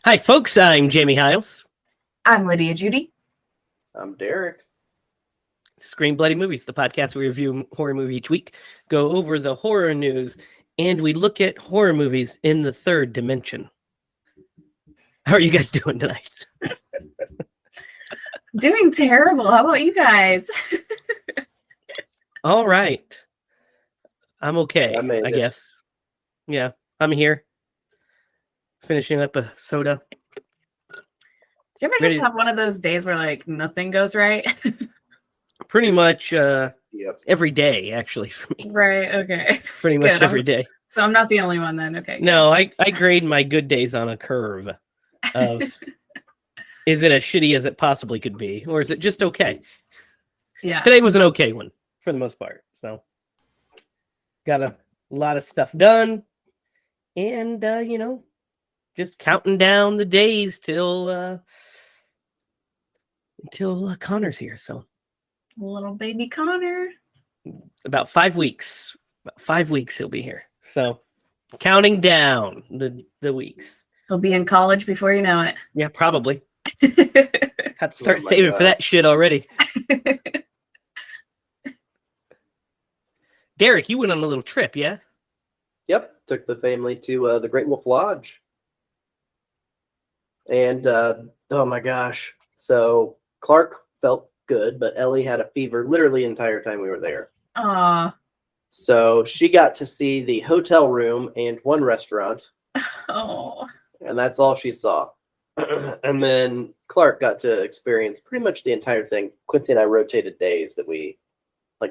Hi, folks. I'm Jamie Hiles. I'm Lydia Judy. I'm Derek. Scream Bloody Movies, the podcast where we review a horror movie each week, go over the horror news, and we look at horror movies in the third dimension. How are you guys doing tonight? Doing terrible. How about you guys? All right. I'm okay, I made it. guess. Yeah, I'm here. Finishing up a soda. Do you ever Ready- just have one of those days where like nothing goes right? Pretty much Yep. every day, actually, for me. Right. Okay. Pretty much Good. every day. So I'm not the only one then. Okay. No, I grade my good days on a curve of is it as shitty as it possibly could be, or is it just okay? Yeah. Today was an okay one for the most part. So got a lot of stuff done, and just counting down the days till Connor's here. So Little baby Connor. about 5 weeks. About 5 weeks he'll be here. So counting down the weeks. He'll be in college before you know Yeah, probably. it. Have to start Oh my saving God. for that shit already. Derek, you went on a little trip, yeah? Yep. Took the family to the Great Wolf Lodge. And oh my gosh. So Clark felt good, but Ellie had a fever literally the entire time we were there. Aw. So she got to see the hotel room and one restaurant, Oh. and that's all she saw. And then Clark got to experience pretty much the entire thing. Quincy and I rotated days that we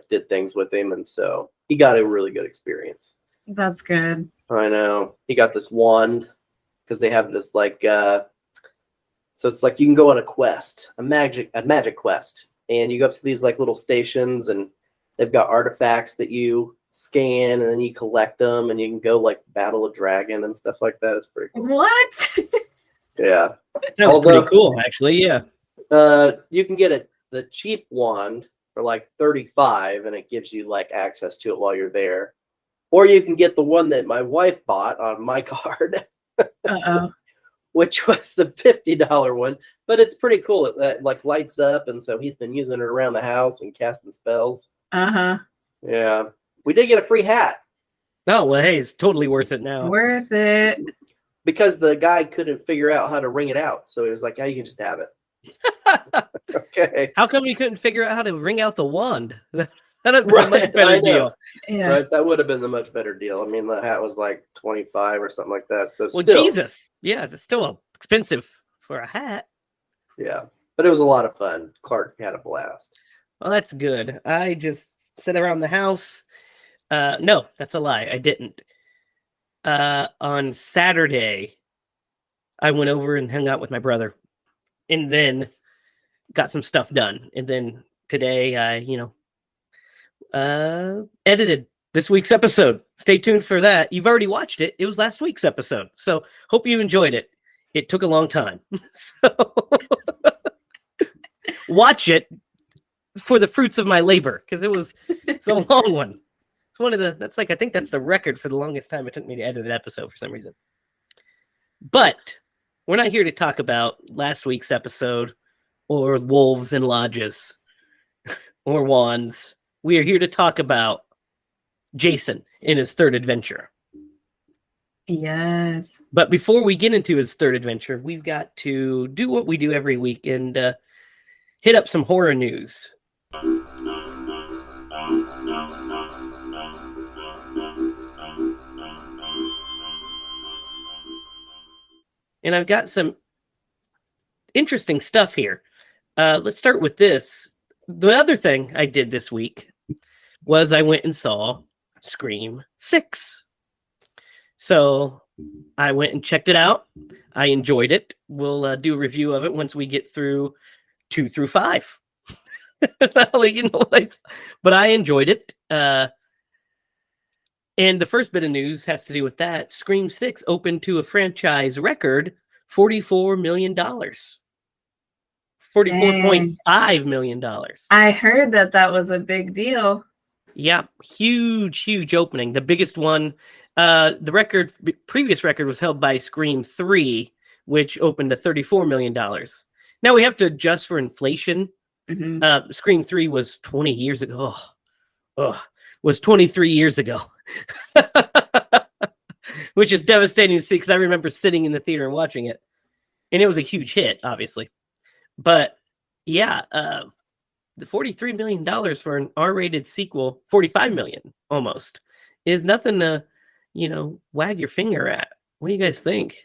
did things with him, and so he got a really good experience. That's good. I know. He got this wand because they have this so it's like you can go on a quest, a magic quest, and you go up to these little stations, and they've got artifacts that you scan, and then you collect them, and you can go battle a dragon and stuff like that. It's pretty cool. What? Yeah. Sounds Although- pretty cool, actually, yeah. You can get the cheap wand for $35, and it gives you access to it while you're there. Or you can get the one that my wife bought on my card, Uh-oh. which was the $50 one. But it's pretty cool. It lights up, and so he's been using it around the house and casting spells. Uh-huh. Yeah. We did get a free hat Oh, well, hey, it's totally worth it now. Worth it. because the guy couldn't figure out how to ring it out. So he was like, "Yeah, you can just have it." Okay. How come you couldn't figure out how to ring out the wand? That'd be a Right, much better I know. deal. Yeah. Right. That would have been the much better deal. I mean, the hat was $25 or something like that. So Well, still, Jesus. Yeah, that's still expensive for a hat. yeah. But it was a lot of fun. Clark had a blast. Well, that's good. I just sat around the house. No, that's a lie. I didn't. On Saturday, I went over and hung out with my brother, and then got some stuff done. And then today, I, edited this week's episode. Stay tuned for that. You've already watched it. It was last week's episode. So hope you enjoyed it. It took a long time. So watch it for the fruits of my labor, because it's a long one. It's one of the, I think that's the record for the longest time it took me to edit an episode for some reason. But we're not here to talk about last week's episode or wolves and lodges or wands. We are here to talk about Jason in his third adventure. Yes. But before we get into his third adventure, we've got to do what we do every week and hit up some horror news. And I've got some interesting stuff here. Let's start with this. The other thing I did this week was I went and saw Scream 6. So I went and checked it out. I enjoyed it. We'll do a review of it once we get through 2 through 5. I'll let you know. But I enjoyed it. And the first bit of news has to do with that. Scream 6 opened to a franchise record $44 million. $44.5 million. I heard that was a big deal. Yeah, huge opening. The biggest one. The previous record was held by Scream 3 which opened to $34 million. Now we have to adjust for inflation. Scream 3 was 20 years ago. Was 23 years ago. Which is devastating to see because I remember sitting in the theater and watching it. And it was a huge hit, obviously. But yeah, the $43 million for an R-rated sequel, $45 million almost, is nothing to, wag your finger at. What do you guys think?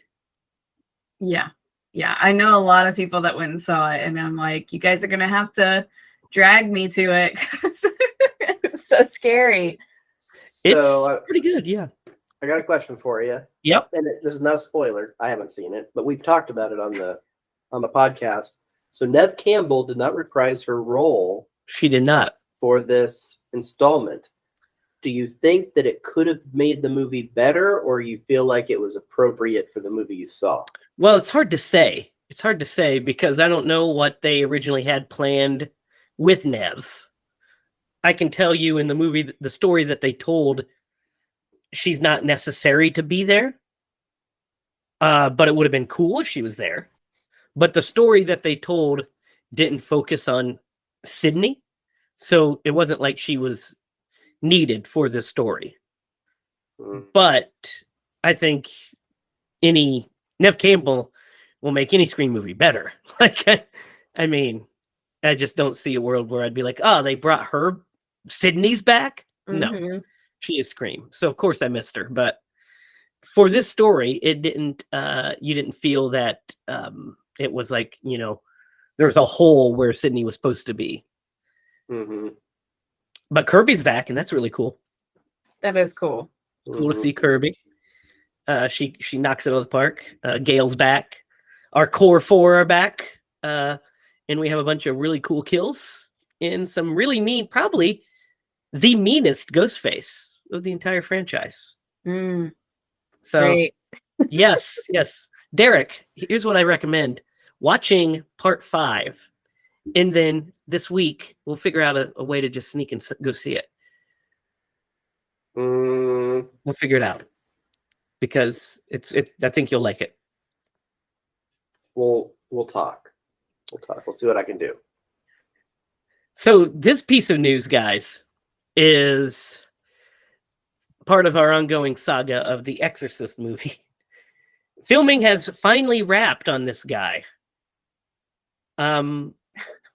Yeah. Yeah. I know a lot of people that went and saw it, and I'm like, you guys are going to have to drag me to it. It's so scary. So, it's pretty good, yeah. I got a question for you. Yep. And this is not a spoiler. I haven't seen it, but we've talked about it on the podcast. So Neve Campbell did not reprise her role. She did not. For this installment. Do you think that it could have made the movie better, or you feel like it was appropriate for the movie you saw? Well, it's hard to say. It's hard to say because I don't know what they originally had planned with Neve. I can tell you in the movie, the story that they told, she's not necessary to be there. But it would have been cool if she was there. But the story that they told didn't focus on Sydney. So it wasn't like she was needed for this story. But I think Neve Campbell will make any Scream movie better. I mean, I just don't see a world where I'd be like, oh, they brought her Sydney's back. No, she is Scream. So of course I missed her. But for this story, it didn't. You didn't feel that it was like there was a hole where Sydney was supposed to be. But Kirby's back, and that's really cool. That is cool. Cool to see Kirby. She knocks it out of the park. Gail's back. Our core 4 are back. And we have a bunch of really cool kills and some really mean, probably the meanest Ghostface of the entire franchise. So, great. yes. Derek, here's what I recommend. Watching part 5. And then this week, we'll figure out a way to just sneak and go see it. We'll figure it out. Because it's I think you'll like it. We'll talk. We'll see what I can do. So this piece of news, guys, is part of our ongoing saga of the Exorcist movie. Filming has finally wrapped on this guy.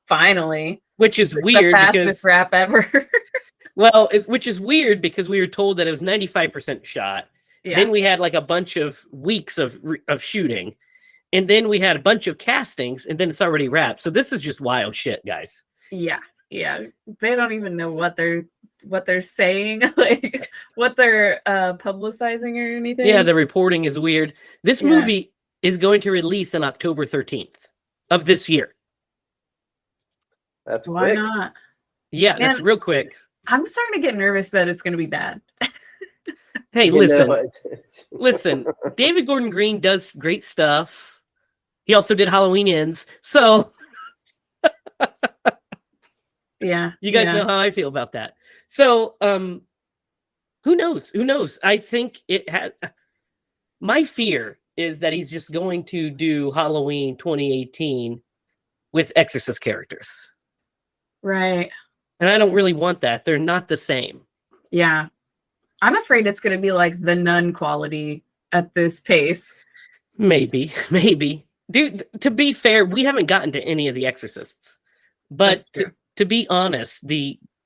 Finally. Which is weird. The fastest wrap ever. Well, which is weird because we were told that it was 95% shot. Yeah. Then we had like a bunch of weeks of shooting. And then we had a bunch of castings, and then it's already wrapped. So this is just wild shit, guys. Yeah. They don't even know what they're saying, like what they're publicizing or anything. Yeah, the reporting is weird. This movie is going to release on October 13th of this year. That's why quick. not? Yeah, Man, that's real quick. I'm starting to get nervous that it's going to be bad. Hey, listen. David Gordon Green does great stuff. He also did Halloween Ends. So, yeah, you guys know how I feel about that. So, who knows? I think it had. My fear is that he's just going to do Halloween 2018 with Exorcist characters. Right. And I don't really want that. They're not the same. Yeah. I'm afraid it's going to be like The Nun quality at this pace. Maybe. Dude, to be fair, we haven't gotten to any of the Exorcists. But to be honest,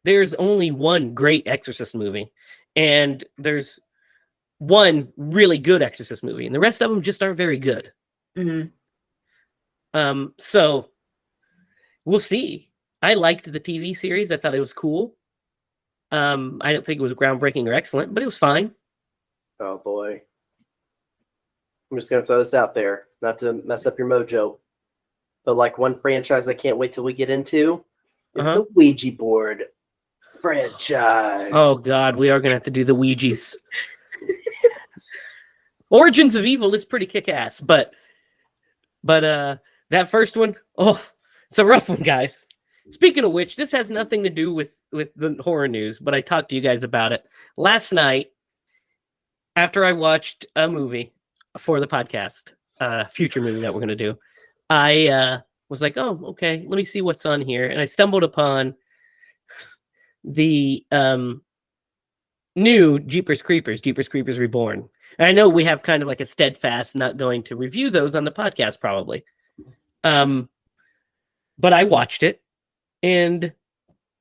there's only one great Exorcist movie. And there's one really good Exorcist movie. And the rest of them just aren't very good. So, we'll see. I liked the TV series. I thought it was cool. I don't think it was groundbreaking or excellent, but it was fine. Oh, boy. I'm just going to throw this out there, not to mess up your mojo. But like one franchise I can't wait till we get into is the Ouija board franchise. Oh, God. We are going to have to do the Ouijas. Origins of Evil is pretty kick-ass, but that first one, it's a rough one, guys. Speaking of which, this has nothing to do with the horror news, but I talked to you guys about it. Last night, after I watched a movie for the podcast, future movie that we're going to do, I was like, oh, okay, let me see what's on here. And I stumbled upon the new Jeepers Creepers Reborn. And I know we have kind of like a steadfast not going to review those on the podcast probably. But I watched it and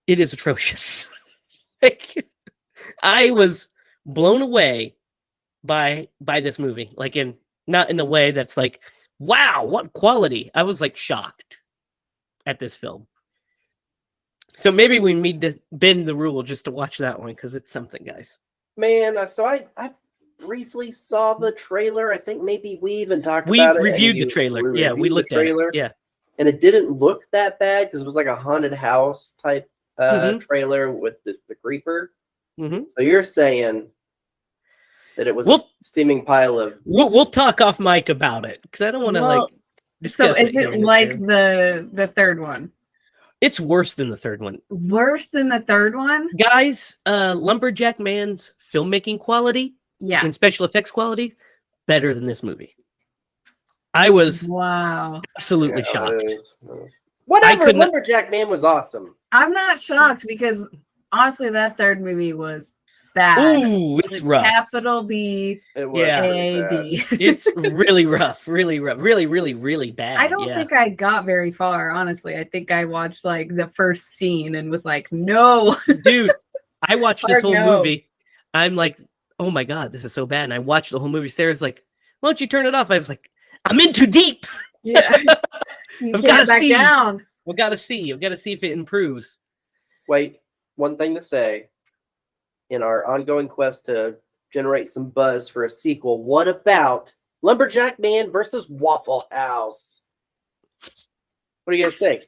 it is atrocious. Like, I was blown away by this movie. Like, not in the way that's like, wow, what quality. I was like shocked at this film. So maybe we need to bend the rule just to watch that one because it's something, guys. Man, so I briefly saw the trailer. I think maybe we even talked about it. We reviewed the trailer. Yeah, we looked at it. Yeah. And it didn't look that bad because it was like a haunted house type trailer with the creeper. Mm-hmm. So you're saying that it was a steaming pile of... We'll talk off mic about it because I don't want to discuss So is it like the third one? It's worse than the third one. Worse than the third one? Guys, Lumberjack Man's filmmaking quality and special effects quality better than this movie. I was absolutely shocked. Whatever, Lumberjack Man was awesome. I'm not shocked because honestly, that third movie was bad. Ooh, it's rough. Capital B A D. It's really rough, really rough, really bad. I don't think I got very far, honestly. I think I watched like the first scene and was like, no. Dude, I watched this whole movie. I'm like, oh my God, this is so bad. And I watched the whole movie. Sarah's like, why don't you turn it off? I was like, I'm in too deep. Yeah. You can't back down. I've got to see. I've got to see if it improves. Wait, one thing to say. In our ongoing quest to generate some buzz for a sequel, what about Lumberjack Man versus Waffle House? What do you guys think?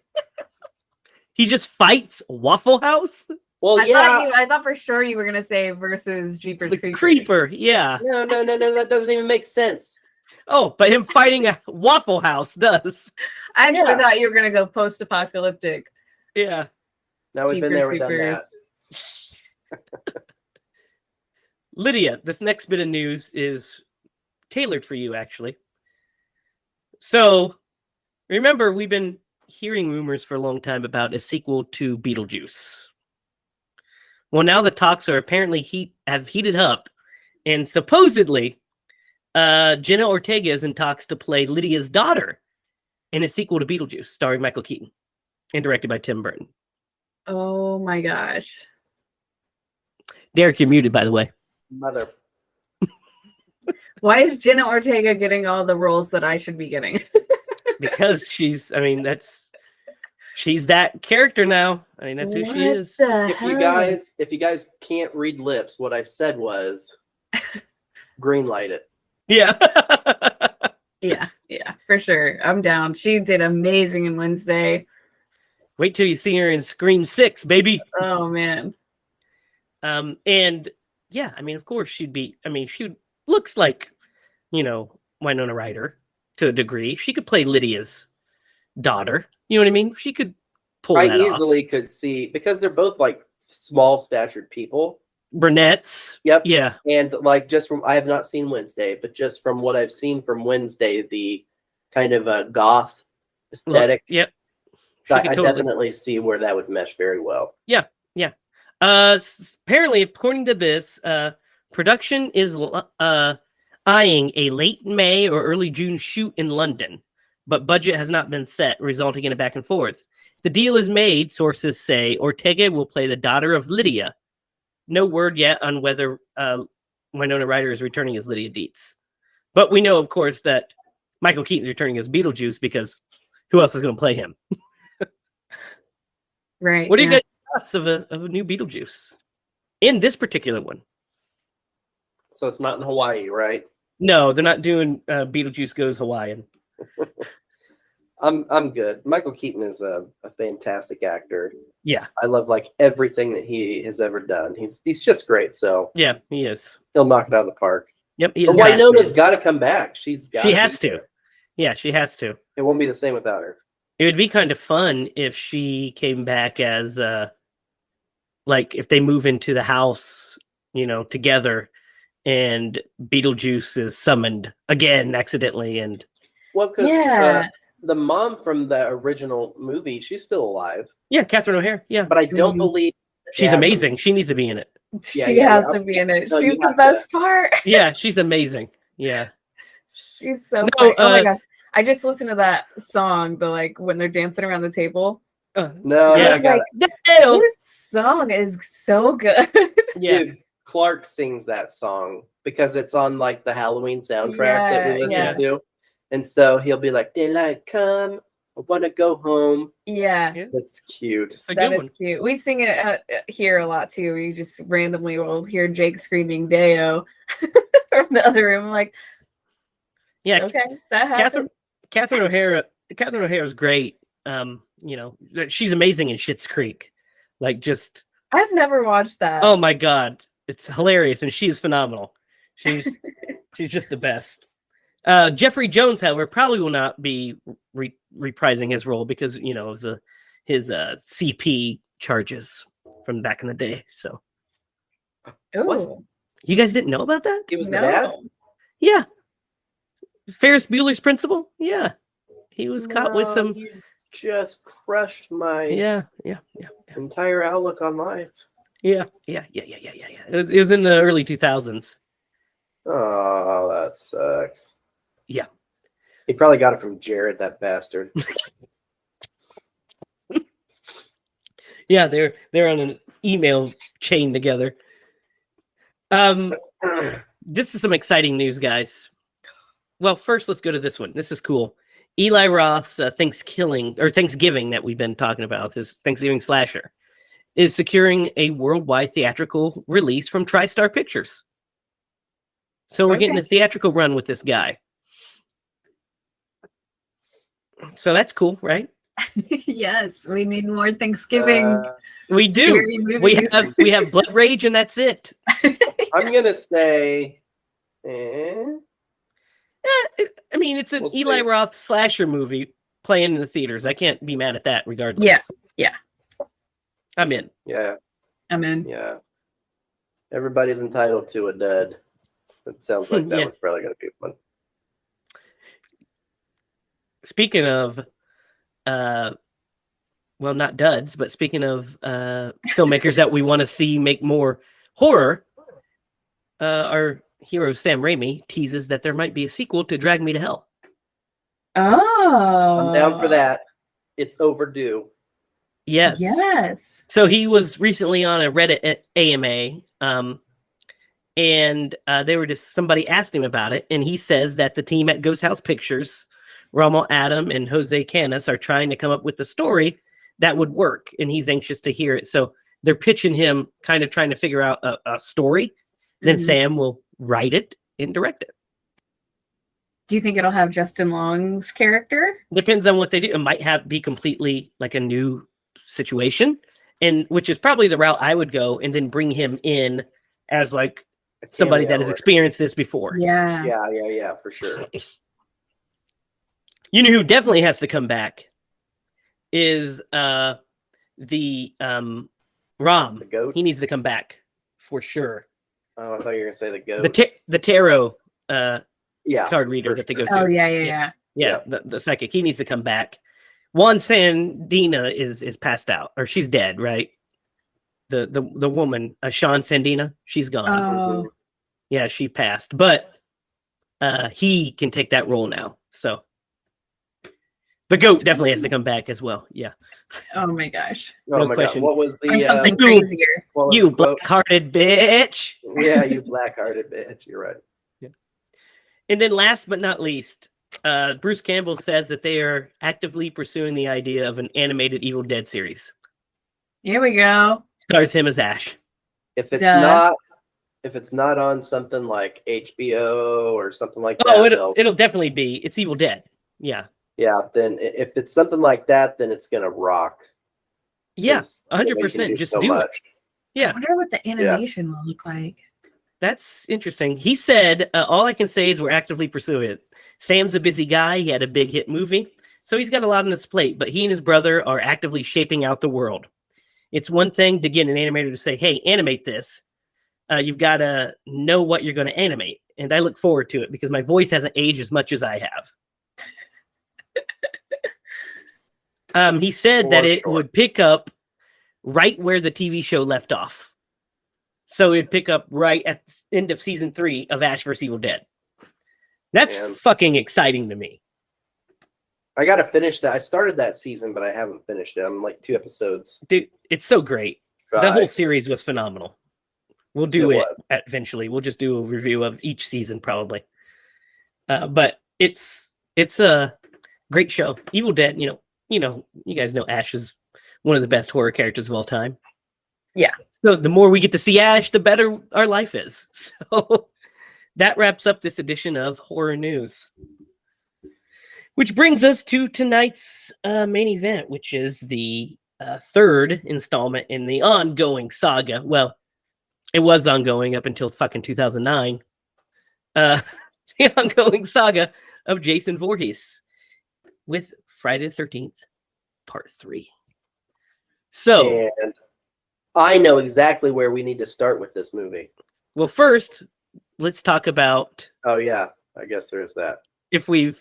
He just fights Waffle House? Well, I thought for sure you were gonna say versus Jeepers Creepers. Creeper, yeah. No, that doesn't even make sense. Oh, but him fighting a Waffle House does. I actually thought you were gonna go post-apocalyptic. Yeah. Now we've been there, we've done that. Lydia, this next bit of news is tailored for you, actually. So, remember, we've been hearing rumors for a long time about a sequel to Beetlejuice. Well, now the talks are apparently have heated up, and supposedly, Jenna Ortega is in talks to play Lydia's daughter in a sequel to Beetlejuice, starring Michael Keaton, and directed by Tim Burton. Oh my gosh. Derek, you're muted, by the way. Mother. Why is Jenna Ortega getting all the roles that I should be getting? Because she's that character now. I mean, that's who she is. If you guys can't read lips, what I said was greenlight it. Yeah. yeah, for sure. I'm down. She did amazing in Wednesday. Wait till you see her in Scream 6, baby. Oh man. And yeah, I mean, of course she looks like, Winona Ryder to a degree. She could play Lydia's daughter. You know what I mean? She could pull that off. I easily could see, because they're both like small statured people. Brunettes. Yep. Yeah. And like I have not seen Wednesday, but just from what I've seen from Wednesday, the kind of a goth aesthetic. Yep. I definitely see where that would mesh very well. Yeah. Yeah. Apparently, according to this, production is eyeing a late May or early June shoot in London, but budget has not been set, resulting in a back and forth. The deal is made, sources say. Ortega will play the daughter of Lydia. No word yet on whether Winona Ryder is returning as Lydia Dietz. But we know, of course, that Michael Keaton's returning as Beetlejuice because who else is going to play him? Right. What do you guys thoughts of a new Beetlejuice in this particular one? So it's not in Hawaii, right? No, they're not doing Beetlejuice Goes Hawaiian. I'm good. Michael Keaton is a fantastic actor. Yeah, I love like everything that he has ever done. He's just great. So yeah, he is. He'll knock it out of the park. Yep, but Winona's got to come back. She has to. Yeah, she has to. It won't be the same without her. It would be kind of fun if she came back as like if they move into the house, together, and Beetlejuice is summoned again accidentally, and Well, because Yeah. the mom from the original movie, she's still alive, Yeah, Catherine O'Hare. Yeah, but I don't Mhm. believe the she's dad from- amazing. She needs to be in it. She yeah. has to be in it. No, you She's the have best part. Yeah, she's amazing. Yeah. She's so No, funny. Oh my gosh. I just listened to that song, the like when they're dancing around the table. No, Yeah. I got it. Dale. This song is so good. Yeah. Dude, Clark sings that song because it's on like the Halloween soundtrack that we listen to. And so he'll be like, daylight come, I want to go home. Yeah. That's cute. It's a That good is one. cute. We sing it here a lot too. We just randomly will hear Jake screaming Deo from the other room. I'm like, Yeah. okay, that happened. Catherine O'Hara. Catherine O'Hara is great. You know, she's amazing in Schitt's Creek. Like, just I've never watched that. oh my god, it's hilarious, and she is phenomenal. She's just the best. Jeffrey Jones, however, probably will not be reprising his role because of his CP charges from back in the day. So, Ooh, you guys didn't know about that? He was the dad? Yeah, Ferris Bueller's Principal. Yeah, he was caught with some. You just crushed my Yeah. entire outlook on life. Yeah. It was in the early 2000s. Oh, that sucks. Yeah. He probably got it from Jared, that bastard. Yeah, they're on an email chain together. This is some exciting news, guys. Well, first let's go to this one. This is cool. Eli Roth's Thanksgiving that we've been talking about, this Thanksgiving slasher, is securing a worldwide theatrical release from TriStar Pictures. So we're getting a theatrical run with this guy. So that's cool, right? Yes, we need more Thanksgiving. We do. Scary movies. We have Blood Rage, and that's it. I'm gonna say, I mean, it's an We'll Eli see. Roth slasher movie playing in the theaters. I can't be mad at that, regardless. Yeah. I'm in. yeah, I'm in. yeah. Everybody's entitled to a dud. It sounds like that Yeah. was probably gonna be fun. Speaking of, well, not duds, but speaking of filmmakers that we want to see make more horror, our hero Sam Raimi teases that there might be a sequel to Drag Me to Hell. Oh, I'm down for that. It's overdue. Yes. Yes. So he was recently on a Reddit AMA, and somebody asked him about it, and he says that the team at Ghost House Pictures, Rommel Adam and Jose Canas, are trying to come up with a story that would work, and he's anxious to hear it. So they're pitching him, kind of trying to figure out a story. Then Mhm. Sam will write it and direct it. Do you think it'll have Justin Long's character? Depends on what they do. It might be completely like a new situation, and which is probably the route I would go, and then bring him in as like somebody that has experienced this before. Yeah. Yeah, for sure. You know who definitely has to come back is the Rom. The goat. He needs to come back for sure. Oh, I thought you were gonna say the goat. The tarot Yeah, card reader for that they go sure. to. Oh yeah. Yeah, the psychic. He needs to come back. Juan Sandina is passed out, or she's dead, right? The woman, Sean Sandina, she's gone. Oh, Yeah, she passed, but he can take that role now. So the goat definitely has to come back as well. Yeah, oh my gosh. Oh No my question. god, what was the Or something you- crazier. what was you the quote? black-hearted bitch. Yeah, you black-hearted bitch. You're right. And then last but not least, Bruce Campbell says that they are actively pursuing the idea of an animated Evil Dead series. Here we go. Stars him as Ash. If it's Duh. not on something like HBO or something like that, Oh, it'll definitely be. It's Evil Dead. Yeah. yeah, then if it's something like that, then it's gonna rock. Yeah, 'Cause, you know, you can 100%. Just so do it. much. I Yeah, wonder what the animation will look like. that's interesting. He said, all I can say is we're actively pursuing it. Sam's a busy guy. He had a big hit movie, so he's got a lot on his plate, but he and his brother are actively shaping out the world. It's one thing to get an animator to say, hey, animate this. You've got to know what you're going to animate. And I look forward to it because my voice hasn't aged as much as I have. He said that For it sure. would pick up right where the TV show left off. So it'd pick up right at the end of season 3 of Ash vs. Evil Dead. That's Man. fucking exciting to me. I gotta finish that. I started that season, but I haven't finished it. I'm like 2 episodes. Dude, it's so great. The Try. whole series was phenomenal. We'll do It it was. eventually. We'll just do a review of each season probably. But it's a great show. Evil Dead, you guys know Ash is one of the best horror characters of all time. Yeah. So the more we get to see Ash, the better our life is. So that wraps up this edition of Horror News. Which brings us to tonight's main event, which is the third installment in the ongoing saga. Well, it was ongoing up until fucking 2009. The ongoing saga of Jason Voorhees with Friday the 13th, Part 3. So, And I know exactly where we need to start with this movie. well, first, let's talk about Oh yeah, I guess there is that. if we've...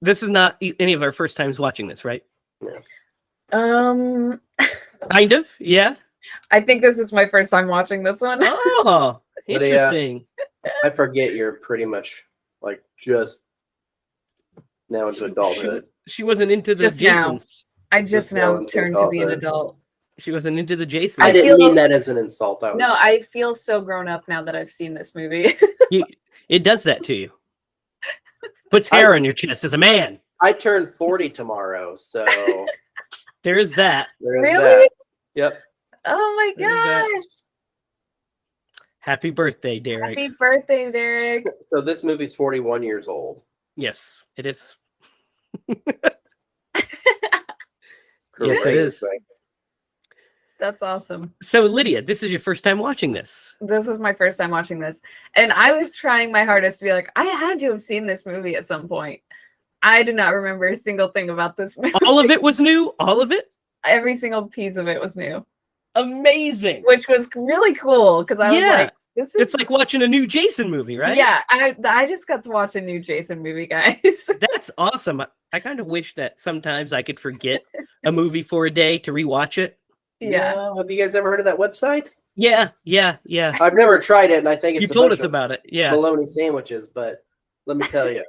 This is not any of our first times watching this, right? Um, Kind of, yeah. I think this is my first time watching this one. Oh, But, interesting. I forget you're pretty much like just now into adulthood. She wasn't into the Just now. Jasons. I just Just now now turned to be an adulthood. adult. She wasn't into the Jasons. I I didn't feel- mean that as an insult. I was, No, I feel so grown up now that I've seen this movie. It does that to you. Puts hair on your chest as a man. I turned 40 tomorrow, so There is that. there's Really? that. Yep. Oh my There's that. gosh. Happy birthday, Derek. Happy birthday, Derek. So this movie's 41 years old. Yes, it is. Correct. it is. That's awesome. So, Lydia, this is your first time watching this. This was my first time watching this. And I was trying my hardest to be like, I had to have seen this movie at some point. I do not remember a single thing about this movie. All of it was new? All of it? Every single piece of it was new, Amazing. which was really cool because I was Yeah. like, this is It's like watching a new Jason movie, right? Yeah, I just got to watch a new Jason movie, guys. That's awesome. I kind of wish that sometimes I could forget a movie for a day to rewatch it. Yeah. No, have you guys ever heard of that website? Yeah. I've never tried it, and I think You it's told bunch us of about it. Yeah. bologna sandwiches, but let me tell you,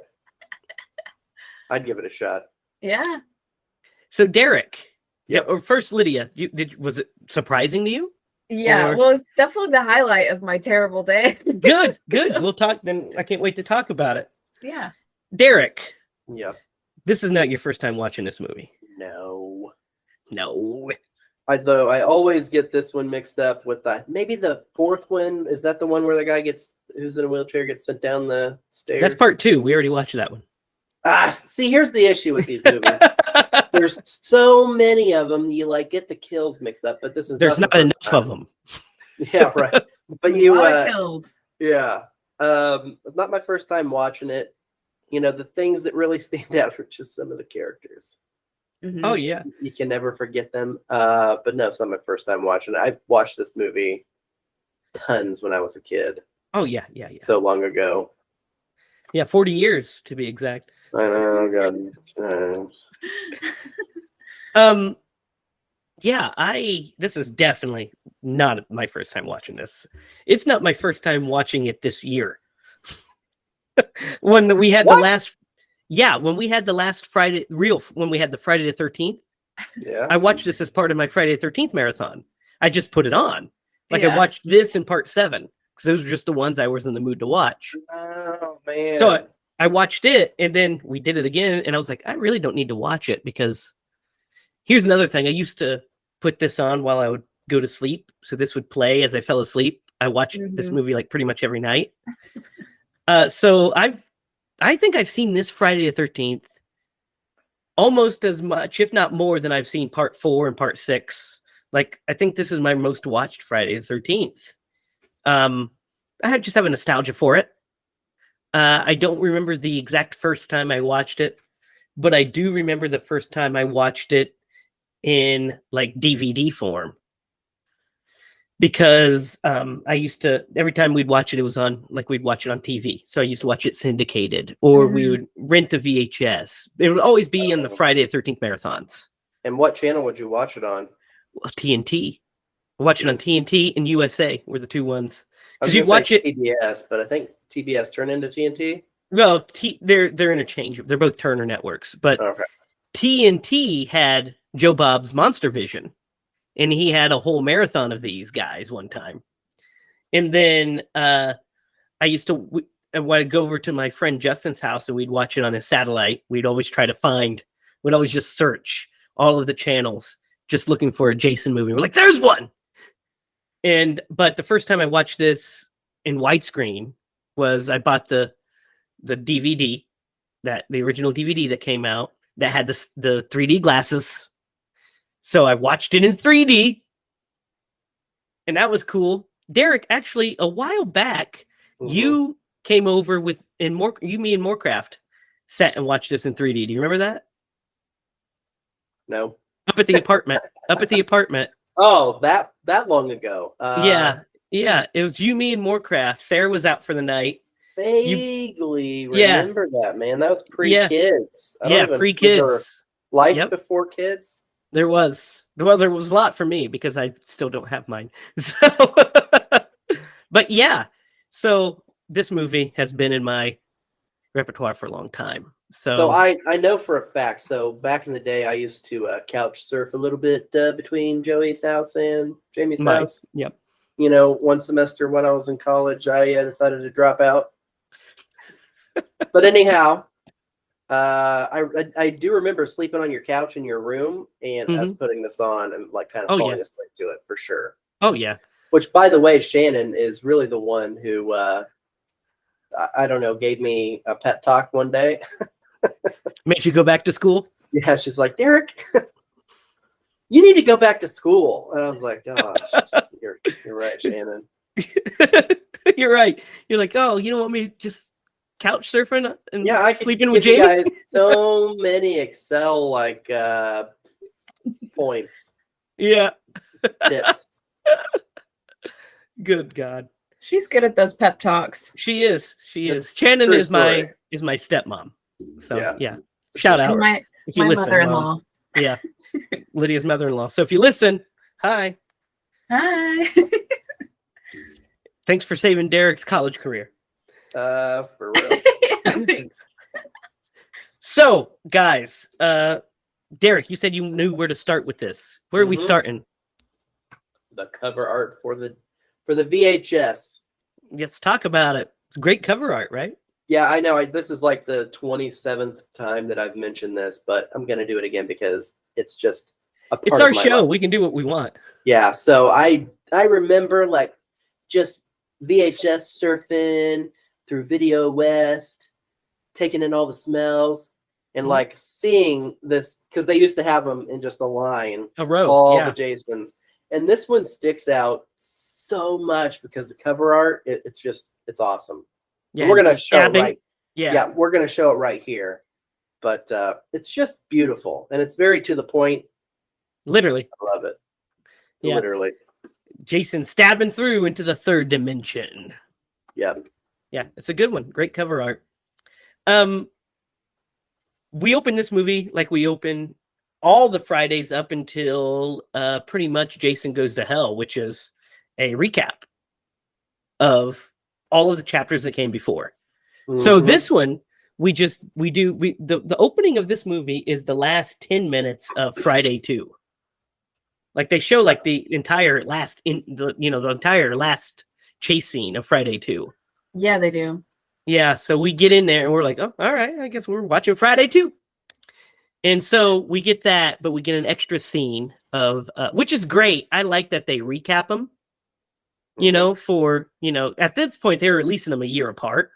I'd give it a shot. Yeah. So, Derek, Yep. or first, Lydia, was it surprising to you? Yeah. Or- Well, it's definitely the highlight of my terrible day. Good. We'll talk then. I can't wait to talk about it. Yeah. Derek, Yeah. this is not your first time watching this movie. No. No. Though I always get this one mixed up with maybe the fourth one. Is that the one where the guy who's in a wheelchair gets sent down the stairs? That's part 2. We already watched that one. See, here's the issue with these movies. There's so many of them, you like get the kills mixed up, but this is There's the not first enough time. of them. Yeah, right. But A you, lot of kills. yeah. It's not my first time watching it. You know, the things that really stand out are just some of the characters. Mhm. Oh, yeah. You can never forget them. But no, it's not my first time watching it. I watched this movie tons when I was a kid, Oh, yeah. so long ago. Yeah, 40 years to be exact. I know, God. This is definitely not my first time watching this. It's not my first time watching it this year. When we had What? when we had the last when we had the Friday the 13th, Yeah. I watched this as part of my Friday the 13th marathon. I just put it on. Like I Yeah. watched this in part 7 because those were just the ones I was in the mood to watch. Oh man. So I watched it and then we did it again and I was like, I really don't need to watch it because here's another thing. I used to put this on while I would go to sleep. So this would play as I fell asleep. I watched this Mhm. movie like pretty much every night. So I think I've seen this Friday the 13th almost as much, if not more, than I've seen part 4 and part 6. Like, I think this is my most watched Friday the 13th. I just have a nostalgia for it. I don't remember the exact first time I watched it, but I do remember the first time I watched it in like DVD form. Because I used to, every time we'd watch it, it was on, like we'd watch it on TV. So I used to watch it syndicated, or we would rent the VHS. It would always be in the Friday the 13th marathons. And what channel would you watch it on? Well, TNT. Watch it on TNT and USA were the two ones. I was Because you'd watch it. TBS, but I think TBS turned into TNT. Well, they're interchangeable. They're both Turner networks, but Okay. TNT had Joe Bob's Monster Vision, and he had a whole marathon of these guys one time. And then I used to, when I'd go over to my friend Justin's house and we'd watch it on his satellite, we'd always just search all of the channels, just looking for a Jason movie. We're like, there's one. But the first time I watched this in widescreen was I bought the DVD, the original DVD that came out that had the 3D glasses. So I watched it in 3D, and that was cool. Derek, actually, a while back, you came over me and Morecraft sat and watched this in 3D. Do you remember that? No. Up at the apartment. Oh, that long ago. Yeah. It was you, me, and Morecraft. Sarah was out for the night. Vaguely remember that, man. That was pre-kids. Pre-kids. Life before kids? There was. Well, there was a lot for me because I still don't have mine. So, but yeah. So this movie has been in my repertoire for a long time. So I know for a fact. So back in the day, I used to couch surf a little bit between Joey's house and Jamie's house. Yep. You know, one semester when I was in college, I decided to drop out. But anyhow, I do remember sleeping on your couch in your room and us putting this on and like kind of falling asleep to it for sure. Oh yeah. Which, by the way, Shannon is really the one who I don't know, gave me a pep talk one day. Made you go back to school? Yeah, she's like, Derek, you need to go back to school. And I was like, gosh, you're right, Shannon. You're right. You're like, oh, you don't want me just couch surfing and I sleeping could with give Jamie? you guys so many Excel like points. Yeah. Tips. Good God. She's good at those pep talks. She is. It's Shannon true is story. my stepmom. So yeah. Shout sure. out. My if you listen, mother-in-law. Mom. Yeah. Lydia's mother-in-law. So if you listen, hi. Hi. Thanks for saving Derek's college career. For real. Thanks. So, guys, Derek, you said you knew where to start with this. Where are we starting? The cover art for the VHS. Let's talk about it. It's great cover art, right? Yeah, I know. This is like the 27th time that I've mentioned this, but I'm going to do it again because it's just a part It's our of my show. life. We can do what we want. Yeah, so I remember like just VHS surfing through Video West, taking in all the smells, and like seeing this because they used to have them in just a line, A row, all the Jasons, and this one sticks out so much because the cover art, it's awesome. Yeah, We're gonna show it right. Yeah, We're gonna show it right here, but it's just beautiful and it's very to the point. literally. I love it. Yeah. Literally. Jason stabbing through into the third dimension. Yeah. Yeah, it's a good one. Great cover art. We open this movie like we open all the Fridays up until pretty much Jason Goes to Hell, which is a recap of all of the chapters that came before. So this one, the opening of this movie is the last 10 minutes of Friday 2. Like they show like the entire last chase scene of Friday 2. Yeah, they do. Yeah, so we get in there and we're like, oh, all right, I guess we're watching Friday 2. And so we get that, but we get an extra scene of which is great. I like that they recap them. At this point they're releasing them a year apart.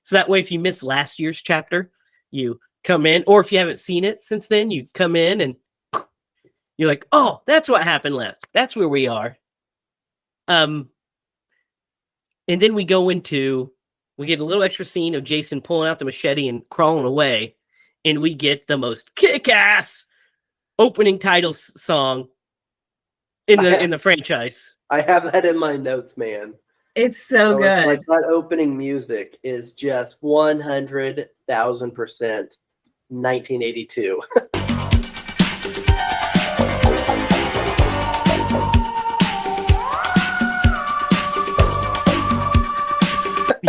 So that way if you miss last year's chapter, you come in, or if you haven't seen it since then, you come in and you're like, oh, that's what happened left. That's where we are. And then we get a little extra scene of Jason pulling out the machete and crawling away. And we get the most kick-ass opening title song in the franchise. I have that in my notes, man. It's so good. Like that opening music is just 100,000% 1982.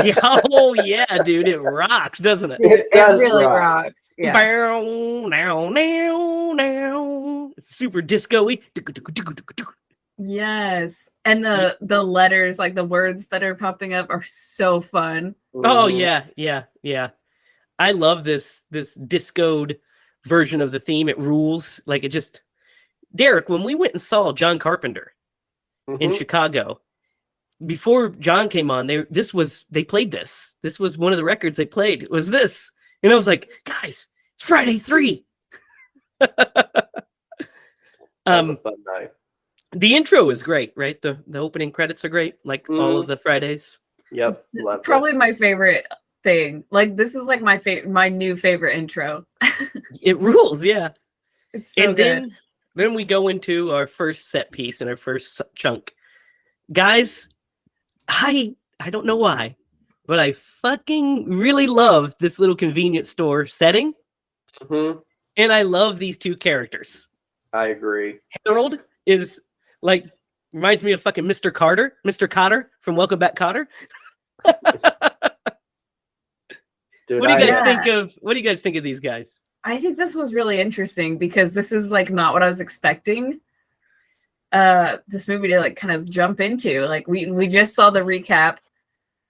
Yeah, oh yeah, dude, it rocks, doesn't it? Dude, It does really rock. rocks. Yeah. Bow, now, now, now. It's super disco-y. Yes. And the letters, like the words that are popping up are so fun. Oh Mhm. yeah. I love this discoed version of the theme. It rules. Like it just Derek, when we went and saw John Carpenter in Mhm. Chicago, before John came on, they played this. This was one of the records they played. It was this. And I was like, guys, it's Friday 3. That was a um fun night. the intro is great, right? The opening credits are great, like all of Mhm. the Fridays. Yep, This is loved probably it. my favorite thing. Like this is like my new favorite intro. It rules, yeah. It's so And good. then we go into our first set piece and our first chunk. Guys, I don't know why, but I fucking really love this little convenience store setting, Mhm. and I love these two characters. I agree. Harold is like reminds me of fucking Mr. Cotter from Welcome Back, Cotter. Dude, What do you guys Yeah. think of? What do you guys think of these guys? I think this was really interesting because this is like not what I was expecting this movie to like kind of jump into. Like we just saw the recap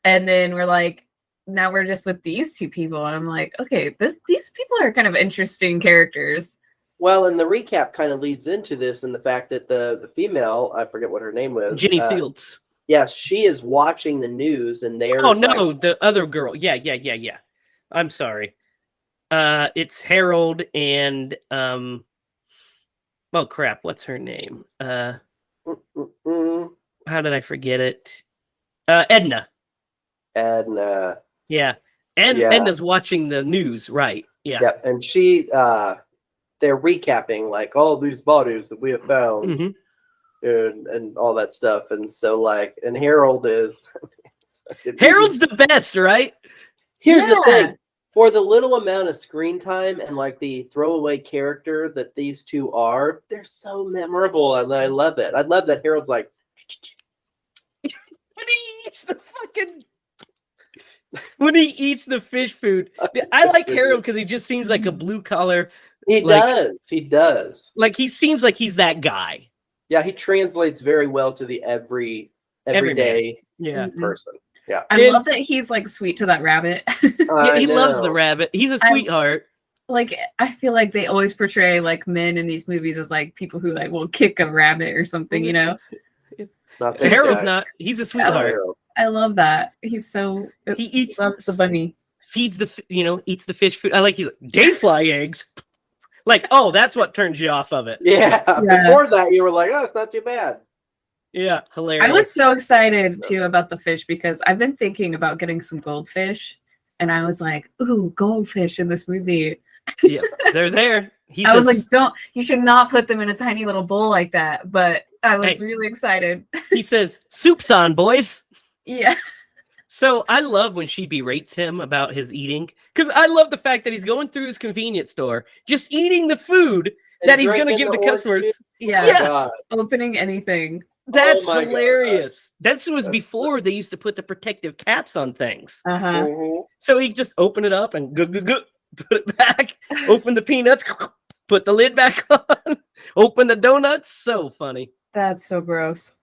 and then we're like now we're just with these two people and I'm like, okay, these people are kind of interesting characters. Well, and the recap kind of leads into this and the fact that the female, I forget what her name was. Ginny Fields. Yes, she is watching the news and they're Oh no, like, the other girl. Yeah. I'm sorry. It's Harold and oh crap, what's her name? mm, How did I forget it? Edna. and Yeah. And yeah, Edna's watching the news, right? Yeah. yeah, and she they're recapping like all these bodies that we have found Hmm. and all that stuff, and so like, and Harold is Harold's the best, right? Here's the Yeah. thing. For the little amount of screen time and like the throwaway character that these two are, they're so memorable and I love it. I love that Harold's like, When he eats the fucking when he eats the fish food. I like Harold because he just seems like a blue collar. he Like- does. He does. Like he seems like he's that guy. Yeah, he translates very well to the everyday Yeah. Mhm. person. Yeah. I And- love that he's like sweet to that rabbit. Yeah, he loves the know. rabbit. He's a sweetheart. Like I feel like they always portray like men in these movies as like people who like will kick a rabbit or something, you know. Not this Harold's guy. not. He's a Not sweetheart. Harold. I love that. He's so He eats, loves the bunny. feeds the, eats the fish food. I like he's like, day fly eggs. Like, oh, that's what turns you off of it. Yeah. Yeah. Before that, you were like, oh, it's not too bad. Yeah, hilarious. I was so excited too about the fish because I've been thinking about getting some goldfish, and I was like, "Ooh, goldfish in this movie." Yeah, they're there. He I was says, like, "Don't! You should not put them in a tiny little bowl like that." But I was Hey. really excited. he says, soup's on, boys. Yeah, So I love when she berates him about his eating because I love the fact that he's going through his convenience store, just eating the food And that he's going to drinking give the orange customers. juice. yeah. Yeah. God. Opening anything. That's Oh my God. hilarious. That was That's before they used to put the protective caps on things. Uh huh. Mhm. So he just open it up and put it back, open the peanuts, put the lid back on, open the donuts. So funny. That's so gross.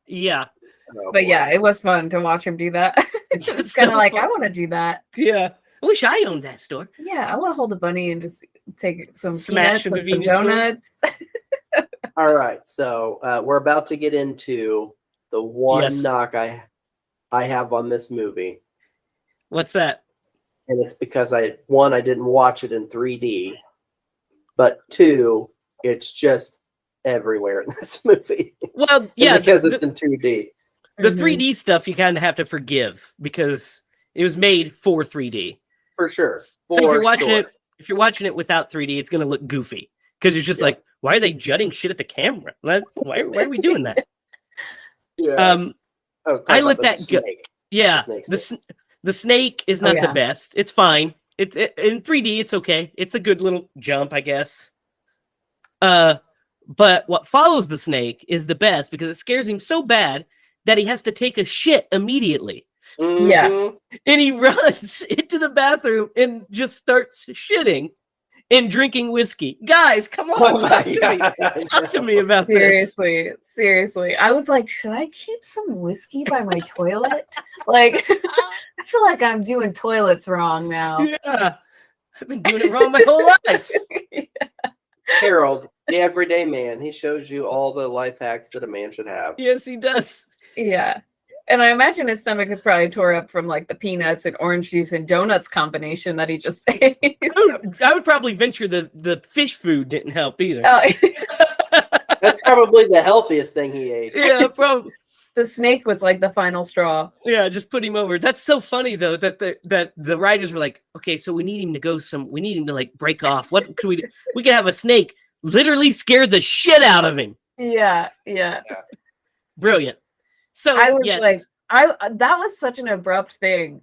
Yeah. Oh, But boy. yeah, it was fun to watch him do that. It's kind of So like fun. I want to do that. Yeah. I wish I owned that store. Yeah, I want to hold a bunny and just take some Smash peanuts some and some convenience store. donuts. All right, so we're about to get into the one Yes. knock I have on this movie, What's that? and it's because I didn't watch it in 3D, but two, it's just everywhere in this movie. Well, yeah, because the, it's in 2D. the Mhm. 3D stuff you kind of have to forgive because it was made for 3D. For sure. So if For you're watching sure. it, if you're watching it without 3D, it's going to look goofy because you're just Yeah. like, why are they jutting shit at the camera? Why are we doing that? Yeah. I talking let about that the go. snake. Yeah, The snake the snake is Oh, not yeah. the best. It's fine. It in 3D, it's okay. It's a good little jump, I guess. But what follows the snake is the best because it scares him so bad that he has to take a shit immediately. Yeah. Mhm. And he runs into the bathroom and just starts shitting and drinking whiskey. Guys, come on, Oh talk my to me. God, I Talk to know. me about this. Seriously. I was like, should I keep some whiskey by my toilet? Like, I feel like I'm doing toilets wrong now. Yeah. I've been doing it wrong my whole life. Harold, the everyday man. He shows you all the life hacks that a man should have. Yes, he does. Yeah. And I imagine his stomach is probably tore up from like the peanuts and orange juice and donuts combination that he just ate. I would probably venture the fish food didn't help either. Oh, That's probably the healthiest thing he ate. Yeah, probably. the snake was like the final straw. Yeah, just put him over. That's so funny though that the writers were like, okay, so we need him to like break off. What could we do? We could have a snake literally scare the shit out of him. Yeah. Brilliant. So I was yes. like, that was such an abrupt thing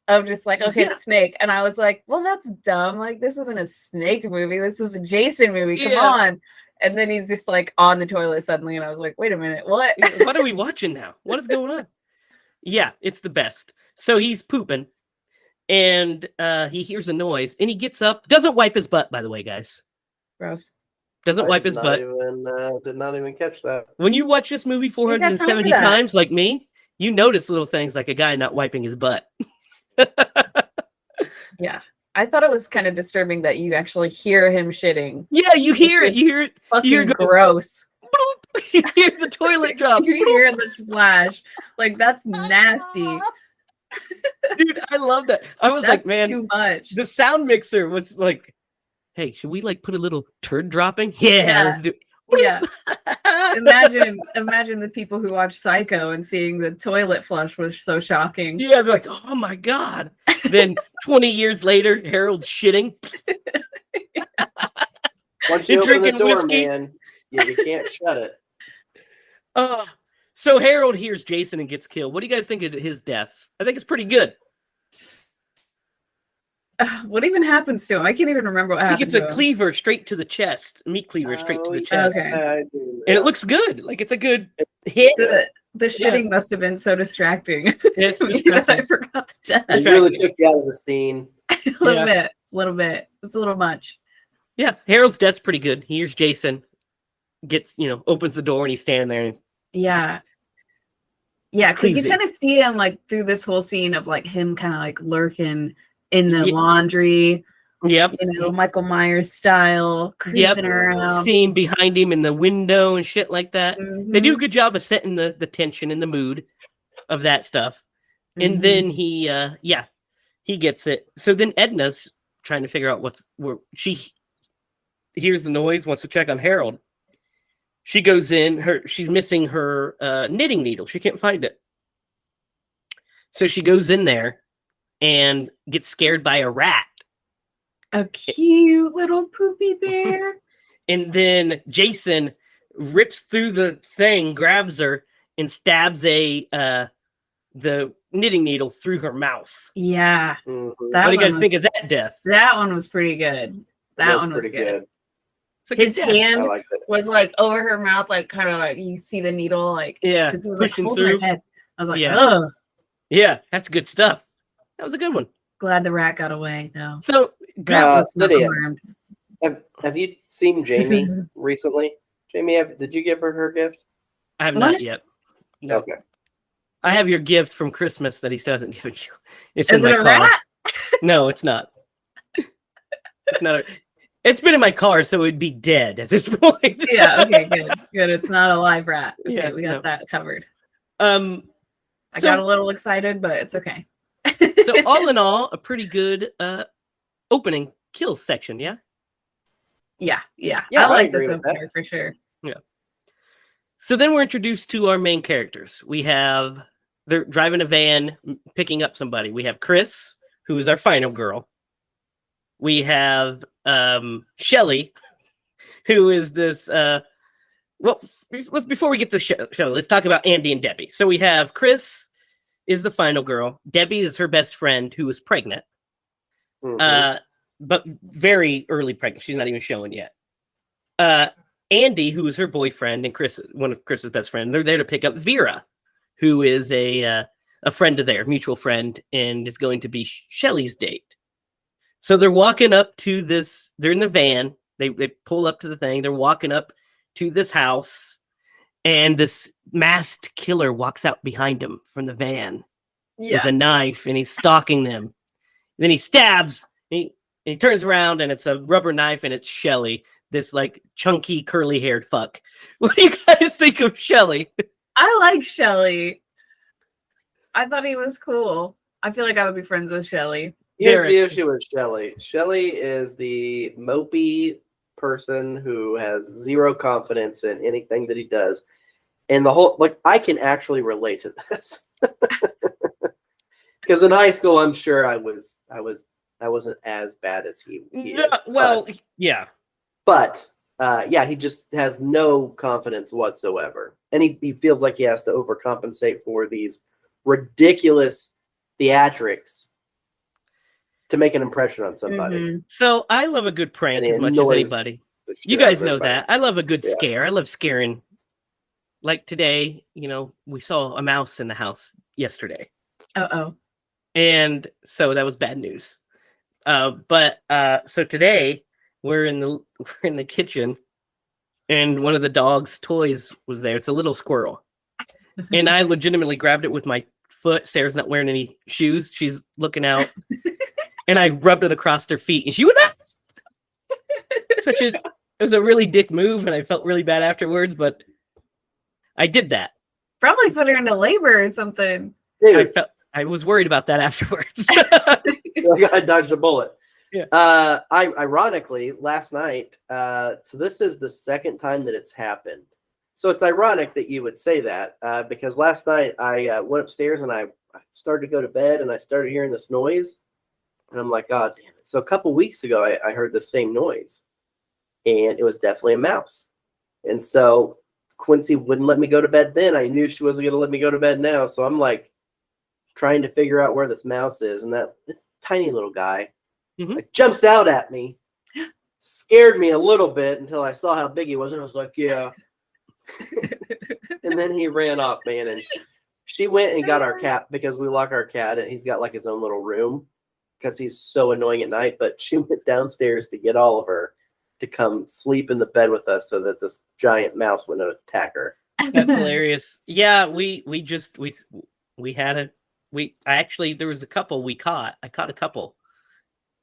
of just like, okay, Yeah. the snake. And I was like, well, that's dumb. Like, this isn't a snake movie. This is a Jason movie. Come Yeah. on. And then he's just like on the toilet suddenly. And I was like, wait a minute. What? What are we watching now? What is going on? Yeah, it's the best. So he's pooping and he hears a noise and he gets up, doesn't wipe his butt, by the way, guys. Gross. Doesn't I wipe did his not butt. Did not even catch that. When you watch this movie got time for 470 that. times like me, you notice little things like a guy not wiping his butt. Yeah. I thought it was kind of disturbing that you actually hear him shitting. Yeah, you hear it. just You hear it. Fucking You're going, gross. boop. You hear the toilet drop. You hear the splash. Like, that's nasty. Dude, I love that. I was That's like, man, too much. the sound mixer was like, hey, should we like put a little turd dropping? Yeah. Yeah. Let's do Yeah. Imagine the people who watch Psycho and seeing the toilet flush was so shocking. Yeah, they're like, oh my God. Then 20 years later, Harold's shitting. Once you And open the drinking door, whiskey. man, you can't shut it. So Harold hears Jason and gets killed. What do you guys think of his death? I think it's pretty good. What even happens to him? I can't even remember what I think happened it's a to him. cleaver straight to the chest. Meat cleaver straight to the yeah, chest. Okay. I do. And it looks good. Like it's a good hit. The shitting must have been so distracting It's to me that distracting. I forgot the death. It really took you out of the scene. A little bit. It's a little much. Yeah, Harold's death's pretty good. He hears Jason, opens the door and he's standing there. And Yeah. Yeah, because you Cleavesy. kind of see him like through this whole scene of like him kind of like lurking in the Yeah. laundry, yep. Michael Myers style, creeping around. See him behind him in the window and shit like that. They do a Mhm. good job of setting the tension and the mood of that stuff. And Mhm. then he gets it. So then Edna's trying to figure out where she hears the noise, wants to check on Harold. She goes in, she's missing her knitting needle. She can't find it. So she goes in there and gets scared by a rat. A cute little poopy bear. And then Jason rips through the thing, grabs her, and stabs the knitting needle through her mouth. Yeah. Mhm. That What do you one guys was- think of that death? That one was pretty good. That That's one was pretty good. It's a good His death. I hand like it. was like over her mouth, like kind of like you see the needle, like Yeah, because it was like pushing holding through. her head. I was like, Yeah. oh, Yeah, that's good stuff. That was a good one. glad the rat got away though. So, Rat was not Lydia. harmed. Have you seen Jamie recently? Jamie, did you give her her gift? I have What? not yet. No. Okay. I have your gift from Christmas that he still hasn't given you. It's Is in it my a car. rat? No, it's not. It's not. It's been in my car, so it'd be dead at this point. Yeah. Okay. Good. It's not a live rat. Okay, Yeah, we got no. that covered. I I got a little excited, but it's okay. So all in all, a pretty good opening kill section. Yeah. Yeah. Yeah, I I like agree this with that. opener for sure. So then we're introduced to our main characters. They're driving a van, picking up somebody. We have Chris, who is our final girl. We have Shelly, who is this. Before we get to Shelly, let's talk about Andy and Debbie. So we have Chris is the final girl. Debbie is her best friend who is pregnant, Mhm. but very early pregnant. She's not even showing yet. Andy, who is her boyfriend, and one of Chris's best friends, they're there to pick up Vera, who is a a friend of their mutual friend, and is going to be Shelley's date. So they're walking up to this. They're in the van. They pull up to the thing. They're walking up to this house, and this masked killer walks out behind them from the van with a knife, and he's stalking them. And then he stabs. He turns around, and it's a rubber knife, and it's Shelley, this like chunky, curly-haired fuck. What do you guys think of Shelley? I like Shelley. I thought he was cool. I feel like I would be friends with Shelley. Here's the issue with Shelley. Shelley is the mopey person who has zero confidence in anything that he does. And the whole, like, I can actually relate to this. Because in high school, I'm sure I wasn't as bad as he is. Well, yeah. But, yeah, he just has no confidence whatsoever. And he feels like he has to overcompensate for these ridiculous theatrics to make an impression on somebody. Mm-hmm. So I love a good prank as much as anybody. You guys know that. I love a good scare. I love scaring. Like today, we saw a mouse in the house yesterday. Uh-oh. And so that was bad news. But so today we're in the kitchen, and one of the dog's toys was there. It's a little squirrel. And I legitimately grabbed it with my foot. Sarah's not wearing any shoes. She's looking out. And I rubbed it across her feet. And she went, it was a really dick move, and I felt really bad afterwards, but I did that. Probably put her into labor or something. I was worried about that afterwards. Like I dodged a bullet. Yeah. Ironically, last night, so this is the second time that it's happened. So it's ironic that you would say that, because last night I went upstairs and I started to go to bed, and I started hearing this noise, and I'm like, God damn it. So a couple weeks ago, I heard the same noise, and it was definitely a mouse. And so Quincy wouldn't let me go to bed then. I knew she wasn't going to let me go to bed now. So I'm like trying to figure out where this mouse is, and that tiny little guy like, jumps out at me, scared me a little bit until I saw how big he was, and I was like, yeah. And then he ran off, man, and she went and got our cat, because we lock our cat, and he's got like his own little room because he's so annoying at night. But she went downstairs to get Oliver to come sleep in the bed with us so that this giant mouse wouldn't attack her. That's hilarious. Yeah, there was a couple we caught. I caught a couple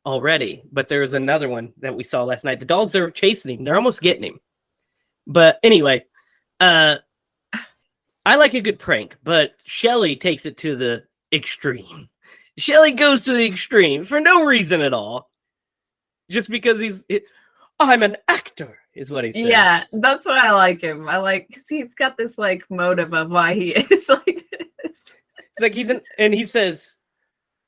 already, but there was another one that we saw last night. The dogs are chasing him. They're almost getting him. But anyway, I like a good prank, but Shelley takes it to the extreme. Shelley goes to the extreme for no reason at all. Just because I'm an actor, is what he says. Yeah, that's why I like him. Cause he's got this like motive of why he is like this. It's like he says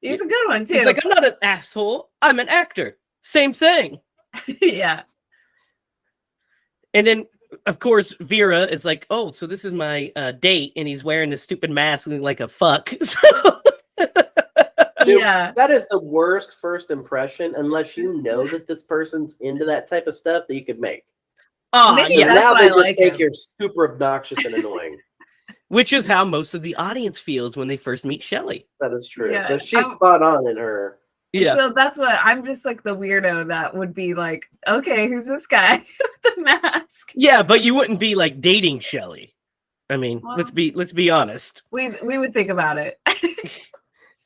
he's a good one too. He's like, I'm not an asshole. I'm an actor. Same thing. Yeah. And then, of course, Vera is like, oh, so this is my date, and he's wearing this stupid mask looking like a fuck. So... Dude, yeah, that is the worst first impression, unless you know that this person's into that type of stuff that you could make. Maybe Yeah, now they just like think you're super obnoxious and annoying. Which is how most of the audience feels when they first meet Shelley. That is true. Yeah, So she's spot on in her. Yeah. So that's what I'm just like the weirdo that would be like, okay, who's this guy with the mask? Yeah, but you wouldn't be like dating Shelley. I mean, Well, let's be honest. We would think about it.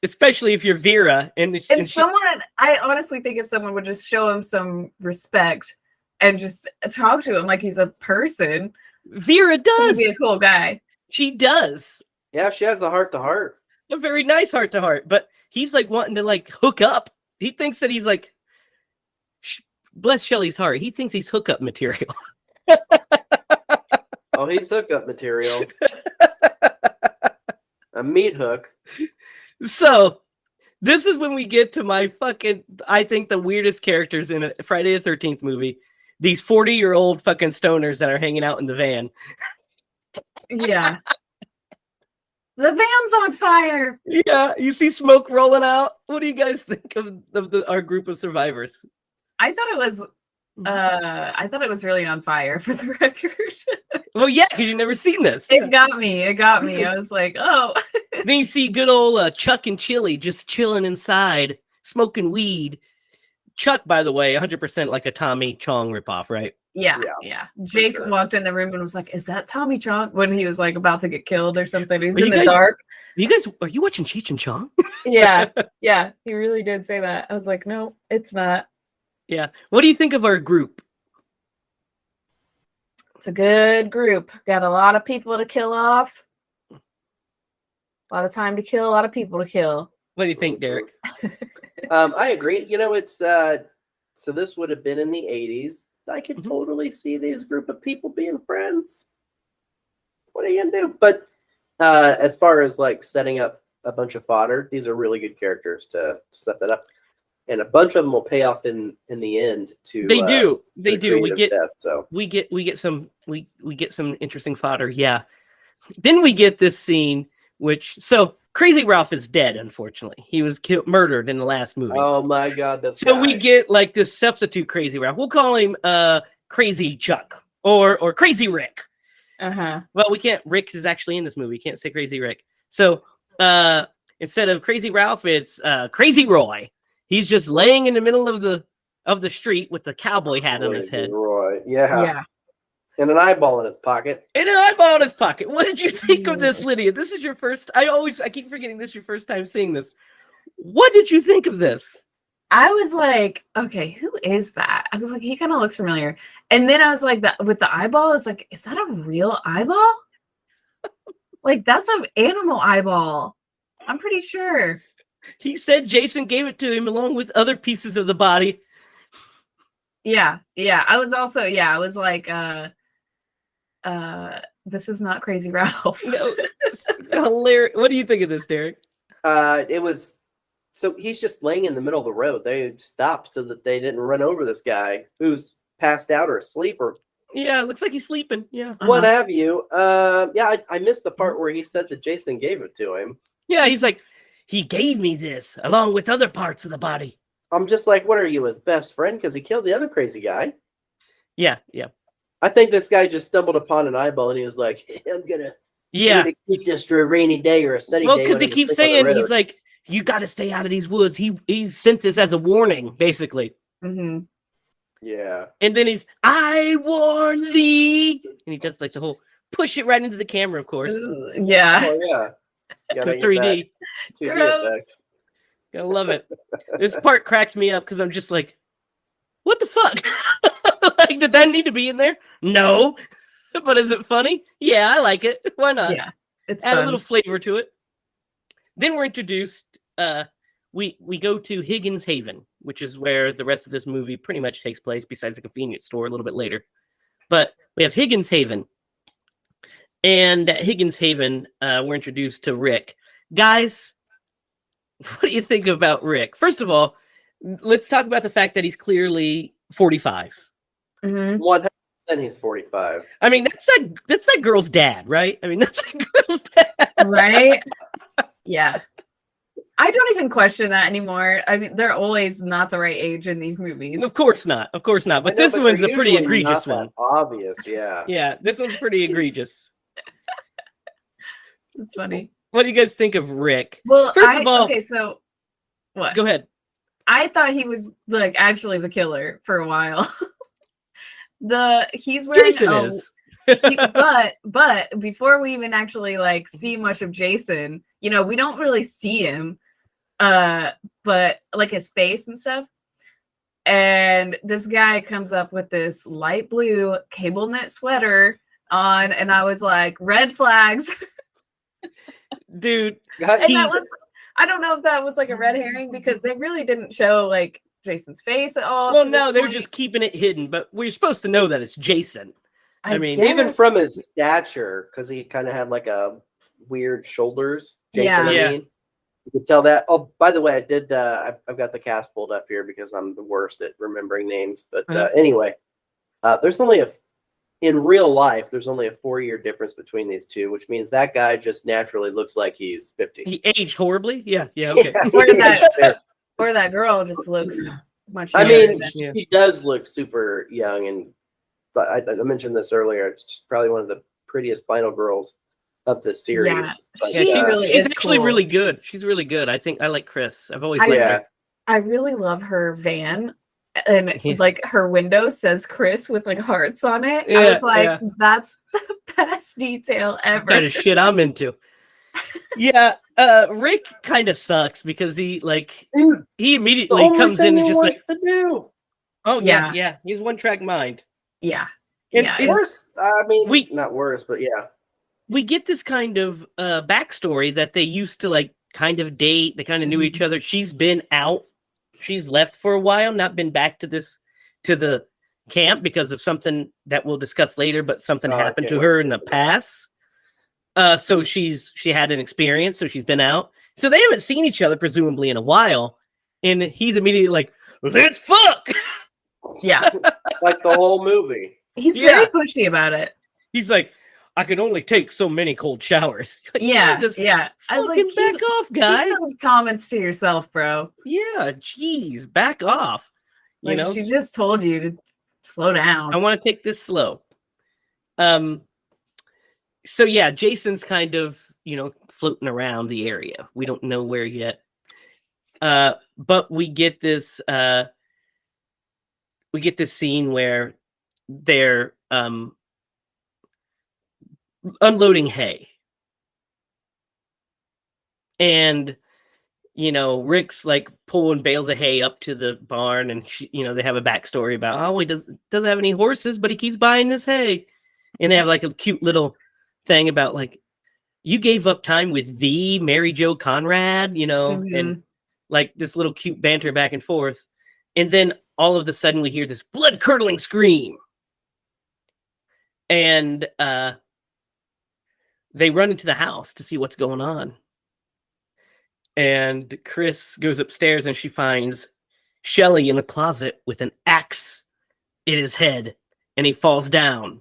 Especially if you're Vera I honestly think if someone would just show him some respect and just talk to him like he's a person, Vera does. He'd be a cool guy. She does. Yeah, she has the heart to heart. A very nice heart to heart, but he's like wanting to like hook up. He thinks that he's like, bless Shelley's heart. He thinks he's hookup material. Oh, he's hookup material. A meat hook. So, this is when we get to my I think the weirdest characters in a Friday the 13th movie. These 40-year-old fucking stoners that are hanging out in the van. Yeah. The van's on fire. Yeah, you see smoke rolling out. What do you guys think of our group of survivors? I thought it was I thought it was really on fire for the record. Well, yeah, because you've never seen this. It got me. I was like, oh. Then you see good old Chuck and Chili just chilling inside, smoking weed. Chuck, by the way, 100% like a Tommy Chong ripoff, right? Yeah. Jake walked in the room and was like, "Is that Tommy Chong?" When he was like about to get killed or something. He's in the dark. Are you watching Cheech and Chong? Yeah. He really did say that. I was like, no, it's not. Yeah. What do you think of our group? It's a good group. Got a lot of people to kill off. A lot of time to kill. A lot of people to kill. What do you think, Derek? I agree. It's so this would have been in the 80s. I could totally see these group of people being friends. What are you gonna do? But as far as like setting up a bunch of fodder, these are really good characters to set that up, and a bunch of them will pay off in the end. They do. We get some interesting fodder. Yeah. Then we get this scene, so Crazy Ralph is dead. Unfortunately, he was murdered in the last movie. Oh my God! We get like this substitute Crazy Ralph. We'll call him Crazy Chuck or Crazy Rick. Well, we can't. Rick is actually in this movie. We can't say Crazy Rick. So instead of Crazy Ralph, it's Crazy Roy. He's just laying in the middle of the street with the cowboy hat on his head. Roy, yeah. And an eyeball in his pocket. What did you think of this, Lydia? This is your first. I keep forgetting this is your first time seeing this. What did you think of this? I was like, okay, who is that? I was like, he kind of looks familiar. And then I was like, with the eyeball, I was like, is that a real eyeball? Like, that's an animal eyeball. I'm pretty sure. He said Jason gave it to him along with other pieces of the body. Yeah. I was like, this is not Crazy Ralph. No, hilarious. What do you think of this, Derek? It was. So he's just laying in the middle of the road. They stopped so that they didn't run over this guy who's passed out or asleep or. Yeah, it looks like he's sleeping. Yeah. What have you? I missed the part where he said that Jason gave it to him. Yeah, he's like, he gave me this along with other parts of the body. I'm just like, what are you, his best friend? Because he killed the other crazy guy. Yeah. I think this guy just stumbled upon an eyeball and he was like, I'm gonna keep this for a rainy day or a sunny day. Well, because he keeps saying, he's like, you got to stay out of these woods. He sent this as a warning, basically. Mm-hmm. Yeah. And then I warn thee. And he does like the whole push it right into the camera, of course. Yeah. Oh, yeah. 3D. 2D effect. I love it. This part cracks me up because I'm just like, what the fuck? Like, did that need to be in there? No. But is it funny? Yeah, I like it. Why not? Yeah. It's add fun. a little flavor to it. Then we're introduced. We go to Higgins Haven, which is where the rest of this movie pretty much takes place, besides the convenience store a little bit later. But we have Higgins Haven. And at Higgins Haven, we're introduced to Rick. Guys, what do you think about Rick? First of all, let's talk about the fact that he's clearly 45. 100% he's 45. I mean, that's that girl's dad, right? I mean, that's that girl's dad. Right? Yeah. I don't even question that anymore. I mean, they're always not the right age in these movies. Of course not. But this one's a pretty egregious one. Obvious, yeah. Yeah, this one's pretty egregious. That's funny. What do you guys think of Rick? Well, first of all, okay, so what? Go ahead. I thought he was like actually the killer for a while. He's wearing Jason is. but before we even actually like see much of Jason, we don't really see him, but like his face and stuff. And this guy comes up with this light blue cable knit sweater on, and I was like, red flags. Dude. And that was, I don't know if that was like a red herring because they really didn't show like Jason's face at all. Well, no, they're just keeping it hidden, but we're supposed to know that it's Jason. I mean, even from his stature, because he kind of had like a weird shoulders. Jason, yeah. I mean, you could tell that. Oh, by the way, I did. I've got the cast pulled up here because I'm the worst at remembering names. But anyway, in real life, there's only a 4-year difference between these two, which means that guy just naturally looks like he's 50. He aged horribly. Yeah. Okay. Or that girl just looks much. I younger mean, than- Yeah. she does look super young, and I mentioned this earlier. She's probably one of the prettiest final girls of the series. Yeah, But, she really she's is actually cool. really good. She's really good. I think I like Chris. I've always I- liked yeah. her. I really love her van, and Yeah. like her window says Chris with like hearts on it. I Yeah, was like, yeah. that's the best detail That's ever. kind of shit I'm into. Yeah, Rick kind of sucks because he Dude, he the immediately only comes thing in he and just like, wants to do. oh Yeah. yeah, he's one track mind. Yeah, And yeah. it's- Worse, I mean, We- not worse, but yeah. We get this kind of backstory that they used to like kind of date. They kind of knew each other. She's been out. She's left for a while, not been back to the camp because of something that we'll discuss later, but something Oh, I happened can't to wait her to in the get to that. past. So she had an experience, so she's been out. So they haven't seen each other presumably in a while, and he's immediately like, "Let's fuck." Yeah. Like the whole movie. He's Yeah. very pushy about it. He's like, "I can only take so many cold showers." Like, Yeah, Jesus, yeah. I was like, fucking back off, guy. keep those comments to yourself, bro. Yeah, jeez, back off. You Like know, she just told you to slow down. I want to take this slow. So yeah, Jason's kind of, floating around the area. We don't know where yet. But we get this scene where they're unloading hay. And Rick's like pulling bales of hay up to the barn, and they have a backstory about, oh, he doesn't have any horses, but he keeps buying this hay. And they have like a cute little thing about like, you gave up time with the Mary Jo Conrad, and like this little cute banter back and forth. And then all of a sudden we hear this blood curdling scream. And they run into the house to see what's going on. And Chris goes upstairs and she finds Shelly in a closet with an axe in his head, and he falls down.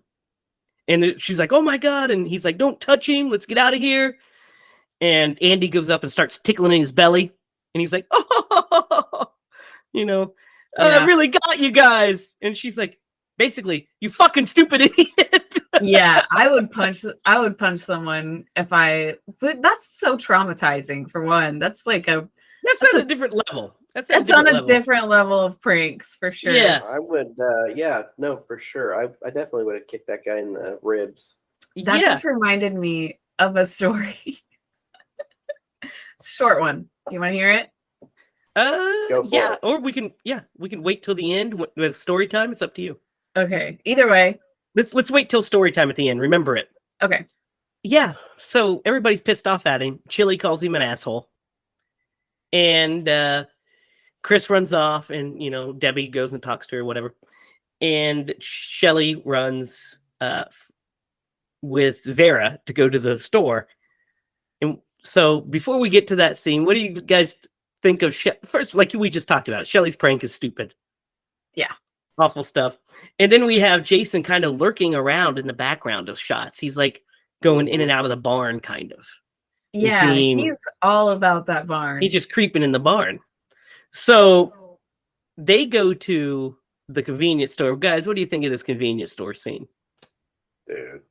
And she's like, "Oh my God." And he's like, "Don't touch him. Let's get out of here." And Andy goes up and starts tickling in his belly. And he's like, "Oh, I really got you guys." And she's like, basically, "You fucking stupid idiot." Yeah, I would punch someone but that's so traumatizing for one. That's like That's on a different level. That's on a different level of pranks for sure. Yeah. I would, no, for sure. I definitely would have kicked that guy in the ribs. That just reminded me of a story. Short one. You want to hear it? Go for Yeah. it. Or we can wait till the end with story time. It's up to you. Okay. Either way. Let's wait till story time at the end. Remember it. Okay. Yeah. So everybody's pissed off at him. Chili calls him an asshole. And Chris runs off, and Debbie goes and talks to her, whatever. And Shelly runs with Vera to go to the store. And so before we get to that scene, what do you guys think of first? Like we just talked about, Shelly's prank is stupid. Yeah. Awful stuff. And then we have Jason kind of lurking around in the background of shots. He's like going in and out of the barn, kind of. Yeah, see him- he's all about that barn. He's just creeping in the barn. So they go to the convenience store. Guys, what do you think of this convenience store scene? Dude.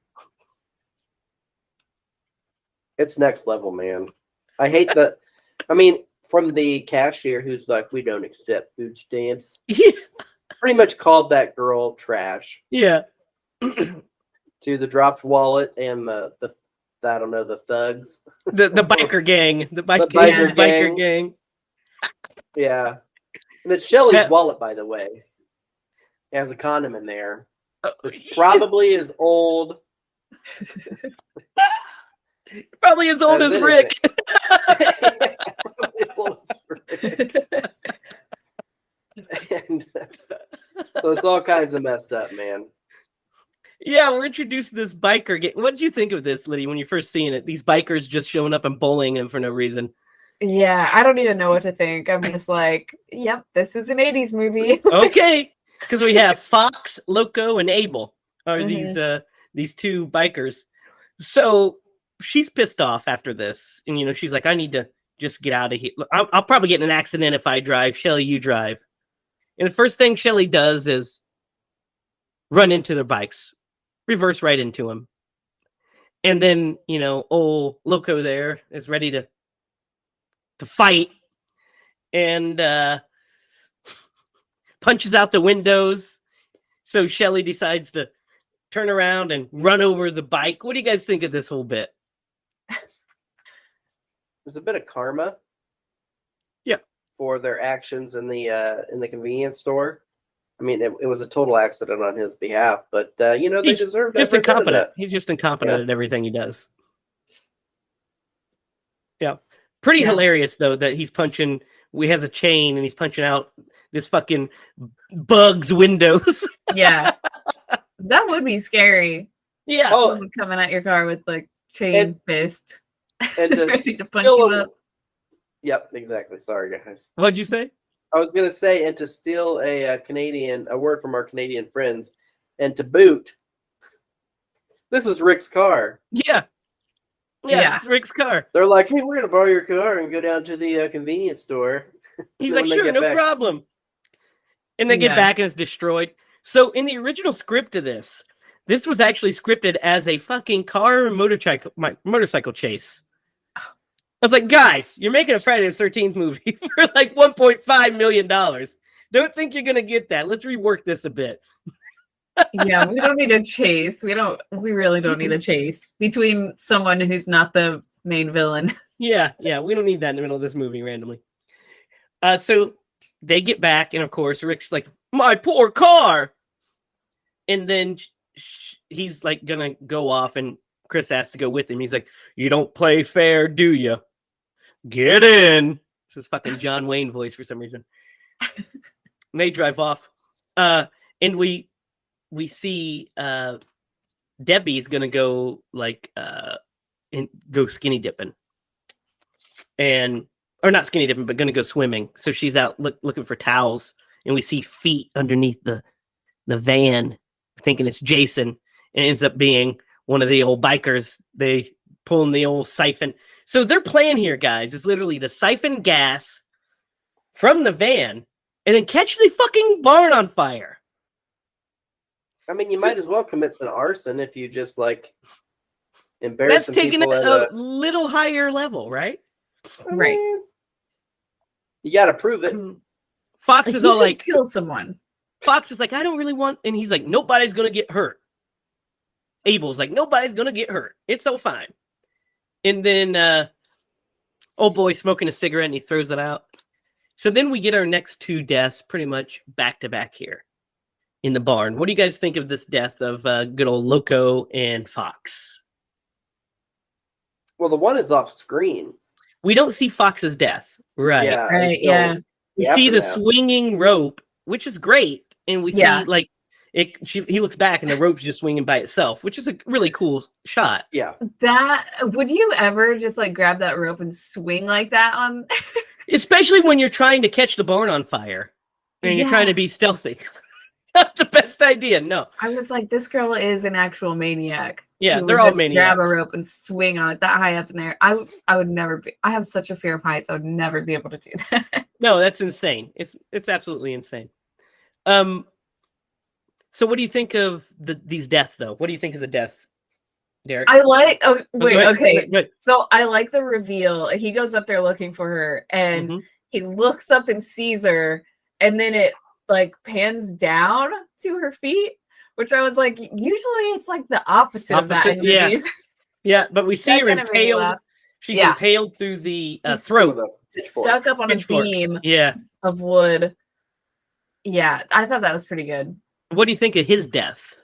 It's next level, man. I hate that. I mean, from the cashier who's like, "We don't accept food stamps," pretty much called that girl trash. Yeah. To the dropped wallet and the I don't know, the thugs. The biker gang. The biker biker gang. Yeah. And it's Shelly's Yeah. wallet, by the way. It has a condom in there. Oh, It's probably as old. Probably as old As as anything. Rick. As old as Rick. And so it's all kinds of messed up, man. Yeah, we're introduced to this biker gang. What did you think of this, Liddy, when you first seen it? These bikers just showing up and bullying him for no reason. Yeah, I don't even know what to think. I'm just like, yep, this is an 80s movie. Okay. Because we have Fox, Loco, and Abel are these two bikers. So she's pissed off after this. And, she's like, I need to just get out of here. I'll probably get in an accident if I drive. Shelly, you drive. And the first thing Shelly does is run into their bikes, reverse right into them. And then, old Loco there is ready to fight and punches out the windows. So Shelly decides to turn around and run over the bike. What do you guys think of this whole bit? There's a bit of karma. Yeah. For their actions in the convenience store. I mean, it was a total accident on his behalf, but they deserved just every bit of incompetent. that. He's just incompetent at everything he does. Yeah. Pretty hilarious though that he's punching. He has a chain and he's punching out this fucking bug's windows. Yeah. That would be scary. Yeah. Someone coming at your car with like chain fist. And ready to punch you up. Yep, exactly. Sorry, guys. What'd you say? I was gonna say, and to steal a word from our Canadian friends, and to boot, this is Rick's car. Yeah. It's Rick's car. They're like, hey, we're gonna borrow your car and go down to the convenience store. He's like, sure, no problem. And they get back and it's destroyed. So in the original script of this was actually scripted as a fucking car and motorcycle chase. I was like, guys, you're making a Friday the 13th movie for like $1.5 million. Don't think you're going to get that. Let's rework this a bit. Yeah, we don't need a chase. We really don't need a chase between someone who's not the main villain. Yeah, we don't need that in the middle of this movie randomly. So they get back, and of course, Rick's like, my poor car. And then he's like going to go off, and Chris has to go with him. He's like, you don't play fair, do you? Get in. It's this fucking John Wayne voice for some reason. And they drive off. And we see Debbie's going to go go skinny dipping. Or not skinny dipping, but going to go swimming. So she's out looking for towels. And we see feet underneath the van, thinking it's Jason. And it ends up being one of the old bikers. They pulling the old siphon. So their plan here, guys, is literally to siphon gas from the van and then catch the fucking barn on fire. I mean, you might as well commit some arson if you just embarrass. That's taking it a little higher level, right? Right. You got to prove it. Fox is all like, kill someone. Fox is like, I don't really want, and he's like, nobody's gonna get hurt. Abel's like, nobody's gonna get hurt. It's all fine. And then old boy smoking a cigarette and he throws it out. So then we get our next two deaths pretty much back to back here in the barn. What do you guys think of this death of good old Loco and Fox? Well, the one is off screen. We don't see Fox's death. Right. Yeah. Right. Yeah. We see the swinging rope, which is great. And we see he looks back and the rope's just swinging by itself, which is a really cool shot. Yeah. Would you ever just grab that rope and swing like that on? Especially when you're trying to catch the barn on fire and you're trying to be stealthy. Not the best idea. No. I was like, this girl is an actual maniac. Yeah, they're all maniacs. Grab a rope and swing on it that high up in there. I would never be. I have such a fear of heights. I would never be able to do that. No, that's insane. It's absolutely insane. So what do you think of these deaths, though? What do you think of the death, Derek? I like. Oh, wait. Go ahead, Okay. go ahead. So I like the reveal. He goes up there looking for her, and he looks up and sees her, and then it pans down to her feet, which I was like, usually it's the opposite of that in movies. Yeah, but we see her impaled. She's impaled through the throat. Stuck up on a beam of wood. Yeah, I thought that was pretty good. What do you think of his death?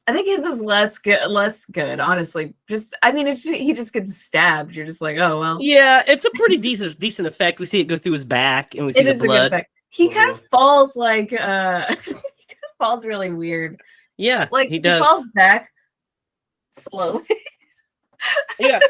I think his is less good, honestly. He just gets stabbed. You're just like, oh well. Yeah, it's a pretty decent effect. We see it go through his back, and we see the blood. A good effect. He kind of falls he kind of falls really weird. Yeah, he does. He falls back slowly. Yeah.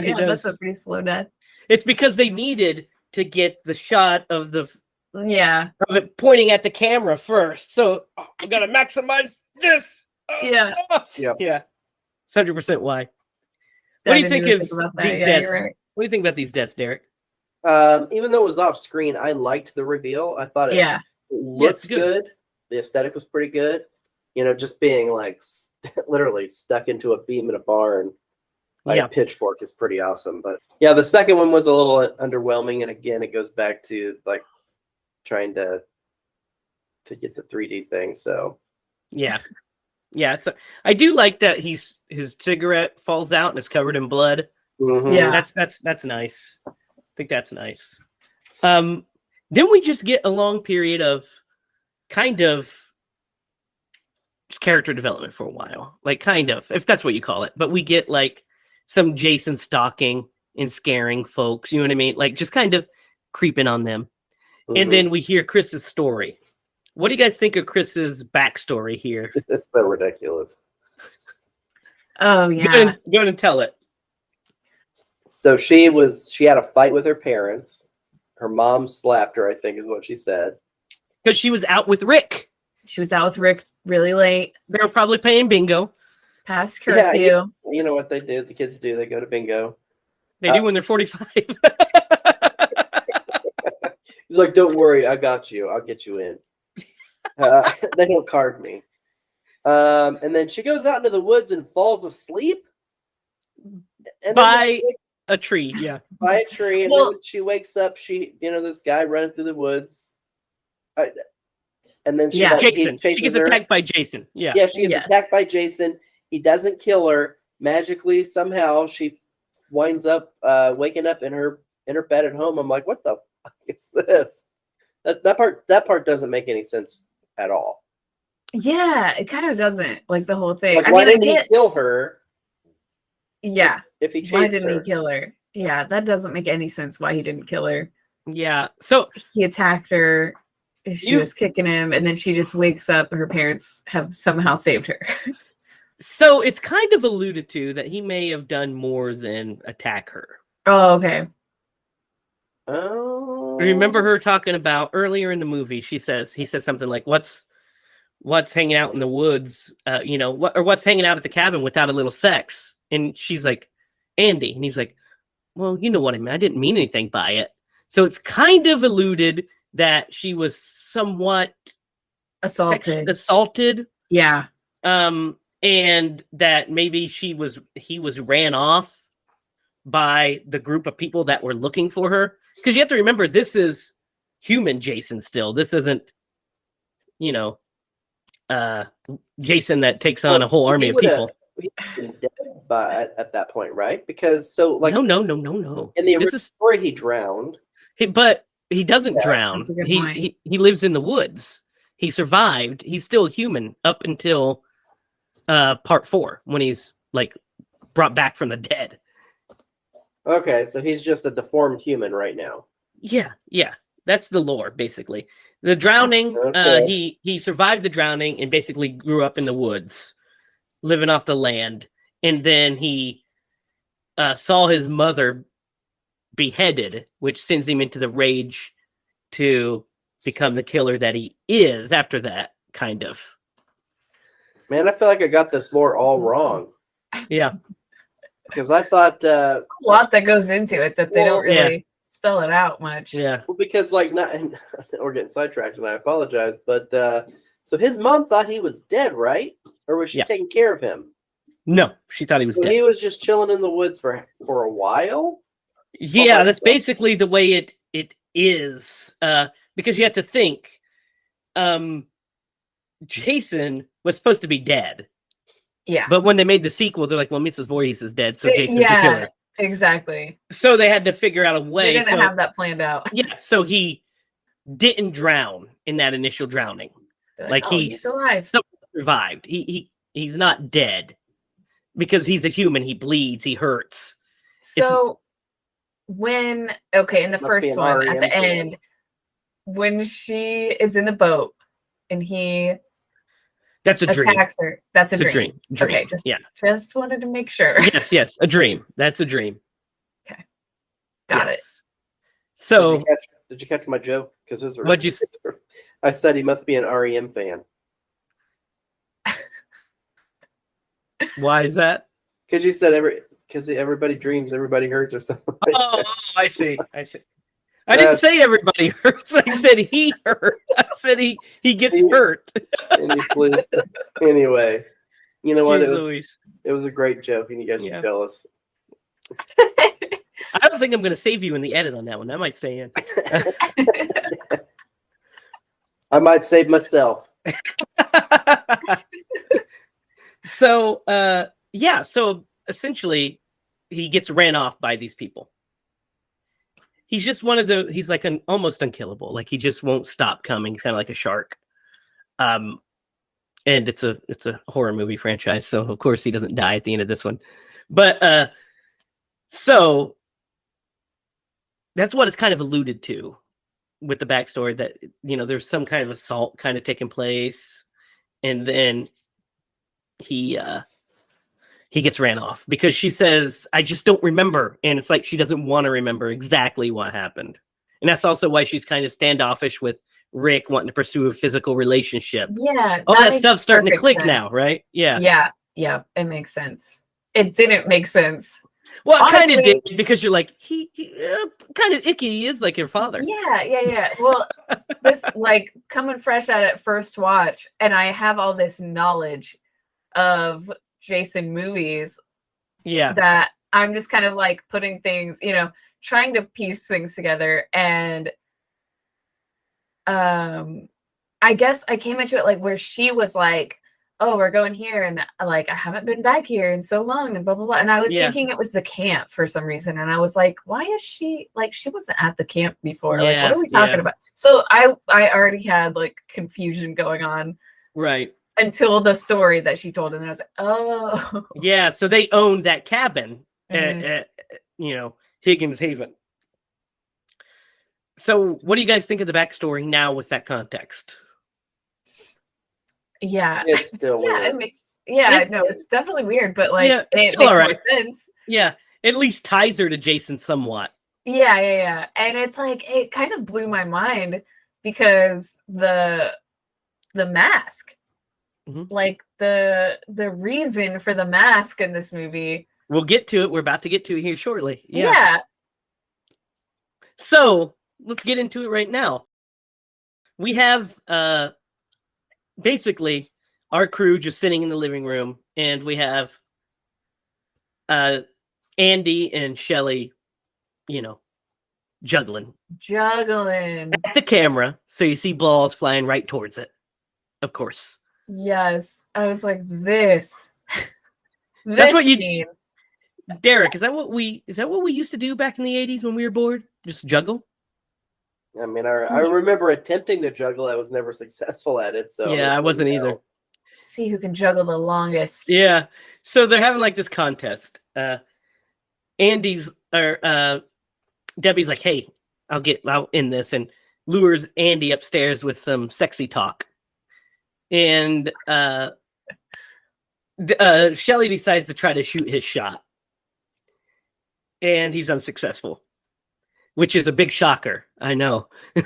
He does. That's a pretty slow death. It's because they needed to get the shot of of it pointing at the camera first. So we gotta maximize this. Yeah. It's 100% why. What do you think of these deaths? Right. What do you think about these deaths, Derek? Even though it was off screen, I liked the reveal. I thought it Yeah. looked it's good. good. The aesthetic was pretty good. You know, just being like literally stuck into a beam in a barn by Yeah. a pitchfork is pretty awesome. But yeah, the second one was a little underwhelming, and again, it goes back to like trying to get the 3D thing. So Yeah. I do like that his cigarette falls out and it's covered in blood. mhm. Yeah. That's nice. I think that's nice. Then we just get a long period of kind of character development for a while. Like kind of, if that's what you call it. But we get like some Jason stalking and scaring folks, you know what I mean? Like just kind of creeping on them. Mhm. And then we hear Chris's story. What do you guys think of Chris's backstory here? It's so ridiculous. Oh Go yeah. ahead and tell it. So she had a fight with her parents. Her mom slapped her, I think is what she said. Because she was out with Rick. She was out with Rick really late, They were probably playing bingo. past Yeah, curfew. You know what they do? The kids do. They go to bingo. They do when they're 45. He's like, "Don't worry, I got you. I'll get you in." They don't card me. And then she goes out into the woods and falls asleep. And By a tree, yeah. by a tree, and Well- then when she wakes up, this guy running through the woods. And then Yeah. he Jason. She chases gets her. attacked by Jason. Yeah. Yeah, she gets Yes. attacked by Jason. He doesn't kill her. Magically, somehow, she winds up waking up in her bed at home. I'm like, what the fuck is this? That part doesn't make any sense at all. Yeah, it kind of doesn't, like the whole thing. Like, I why mean, I didn't he get, kill her yeah. if he chased Why didn't her? he kill her? Yeah, that doesn't make any sense why he didn't kill her. Yeah. So He attacked her. She You- was kicking him, and then she just wakes up. Her parents have somehow saved her. so it's kind of alluded to that he may have done more than attack her. Oh, okay. Oh, Remember her talking about earlier in the movie, he says something like, what's hanging out in the woods, what's hanging out at the cabin without a little sex? And she's like, Andy. And he's like, well, you know what I mean. I didn't mean anything by it. So it's kind of alluded that she was somewhat assaulted. Yeah. And that maybe he was ran off by the group of people that were looking for her. Because you have to remember, this is human Jason still. This isn't, Jason that takes on a whole army of people. He would have been dead at that point, right? Because so like No. in the original story, he drowned. But he doesn't drown. That's a good point. He lives in the woods. He survived. He's still human up until part 4 when he's like brought back from the dead. Okay, so he's just a deformed human right now. Yeah. That's the lore, basically. The drowning, Okay. he survived the drowning and basically grew up in the woods, living off the land. And then he saw his mother beheaded, which sends him into the rage to become the killer that he is after that, kind of. Man, I feel like I got this lore all wrong. Yeah. Because I thought There's a lot that goes into it that they don't Yeah. really spell it out much. Yeah. well, because like not we're getting sidetracked and I apologize, but so his mom thought he was dead, right? Or was she Yeah. taking care of him? No, she thought he was So dead. he was just chilling in the woods for a while? Yeah, by that's himself? basically the way it is. Because you have to think, Jason was supposed to be dead, Yeah. but when they made the sequel, they're like, "Well, Mrs. Voorhees is dead, so So- Jason's the yeah. killer." Exactly. So they had to figure out a way. They didn't So have that planned out. yeah, so he didn't drown in that initial drowning. They're Like, oh, he's he's alive. Survived. He's not dead because he's a human. He bleeds. He hurts. So in the Must be first an one, at REM the fan. end, when she is in the boat and he That's a dream. attacks her, that's a It's a dream. dream. Okay, just wanted to make sure. Yes, a dream. That's a dream. Got it. So Did you catch my joke? Because it was What'd you I said he must be an REM fan. why is that? Because you said everybody dreams, everybody hurts, or something. Oh, I see. I didn't say everybody hurts. I said he hurt. I said he gets hurt. Anyway, you know what? Jeez It was a great joke, and you guys are jealous. I don't think I'm going to save you in the edit on that one. That might stay in. I might save myself. So, so essentially, he gets ran off by these people. He's just he's like almost unkillable. Like he just won't stop coming. He's kind of like a shark. And it's a horror movie franchise, so of course he doesn't die at the end of this one. But so that's what it's kind of alluded to with the backstory, that there's some kind of assault kind of taking place, and then he gets ran off because she says, "I just don't remember," and it's like she doesn't want to remember exactly what happened, and that's also why she's kind of standoffish with Rick wanting to pursue a physical relationship. Yeah, all that stuff's starting to click now, right? Yeah, it makes sense. It didn't make sense. Well, it kind of did, because you're like, he kind of icky. He is like your father. Yeah. Well, this like coming fresh out at first watch, and I have all this knowledge of Jason movies. Yeah. That I'm just kind of like putting things, trying to piece things together. And I guess I came into it like where she was like, "Oh, we're going here, and like I haven't been back here in so long," and blah blah blah. And I was thinking it was the camp for some reason, and I was like, "Why is she like she wasn't at the camp before? Like, what are we talking about?" So I already had like confusion going on, right, until the story that she told, and then I was like, "Oh, yeah." So they owned that cabin at Higgins Haven. So what do you guys think of the backstory now with that context? Yeah, it's still weird. It makes it's definitely weird, but like it makes more sense. Yeah, at least ties her to Jason somewhat. Yeah. And it's like it kind of blew my mind because the mask, like the reason for the mask in this movie. We'll get to it. We're about to get to it here shortly. Yeah. So let's get into it right now. We have basically our crew just sitting in the living room, and we have Andy and Shelly, juggling at the camera. So you see balls flying right towards it, of course. Yes, I was like, this that's what you, Derek, is that what we used to do back in the 80s when we were bored? Just juggle? I mean, I remember attempting to juggle. I was never successful at it. So yeah, I wasn't either. See who can juggle the longest. Yeah. So they're having like this contest. Debbie's like, "Hey, I'll end this," and lures Andy upstairs with some sexy talk. And Shelly decides to try to shoot his shot, and he's unsuccessful, which is a big shocker. I know. I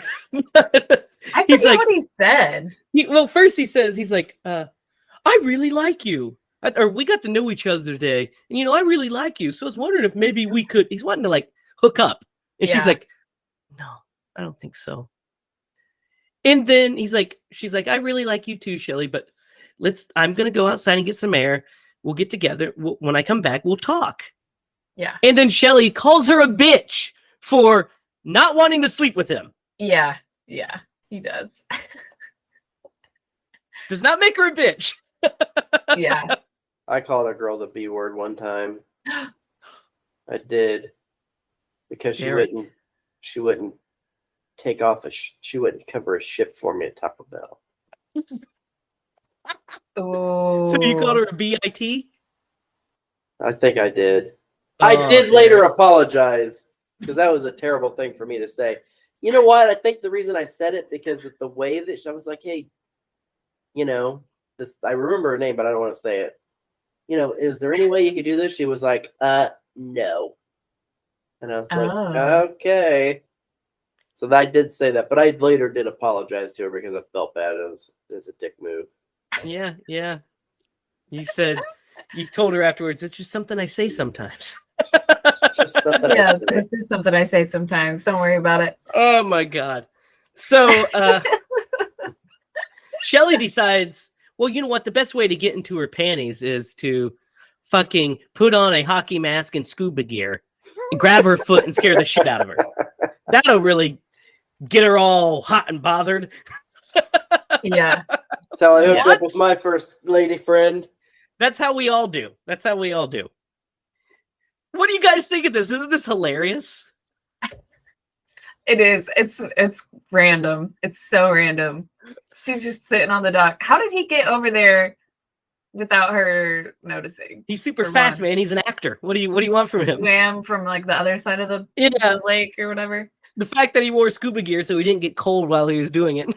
forget what he said. First he says, he's like, "I really like you." Or we got to know each other today, and I really like you. So I was wondering if maybe we could. He's wanting to like hook up, and she's like, "No, I don't think so." And then she's like, "I really like you too, Shelly, but I'm gonna go outside and get some air. We'll get together. When I come back, we'll talk." Yeah. And then Shelly calls her a bitch for not wanting to sleep with him. Yeah, he does. Does not make her a bitch. Yeah. I called a girl the B word one time. I did. Because she wouldn't take off she wouldn't cover a shift for me at Taco Bell. Oh. So you called her a BIT? I think I did. I did later apologize, because that was a terrible thing for me to say. You know what? I think the reason I said it, because of the way that I was like, "Hey, this," I remember her name, but I don't want to say it. "Is there any way you could do this?" She was like, "No." And I was like, "Okay." So I did say that, but I later did apologize to her because I felt bad. It was a dick move. Yeah. You told her afterwards, "It's just something I say sometimes." Just something Yeah, I say. this is something I say sometimes. Don't worry about it. Oh my god. So Shelly decides, well, you know what? The best way to get into her panties is to fucking put on a hockey mask and scuba gear, and grab her foot and scare the shit out of her. That'll really get her all hot and bothered. Yeah. That's how I hooked What? up with my first lady friend. That's how we all do. That's how we all do. What do you guys think of this? Isn't this hilarious? It is. It's random. It's so random. She's just sitting on the dock. How did he get over there without her noticing? He's super For fast, one. man. He's an actor. What do you want from him? Swam from like the other side of the Yeah, lake or whatever. the fact that he wore scuba gear so he didn't get cold while he was doing it.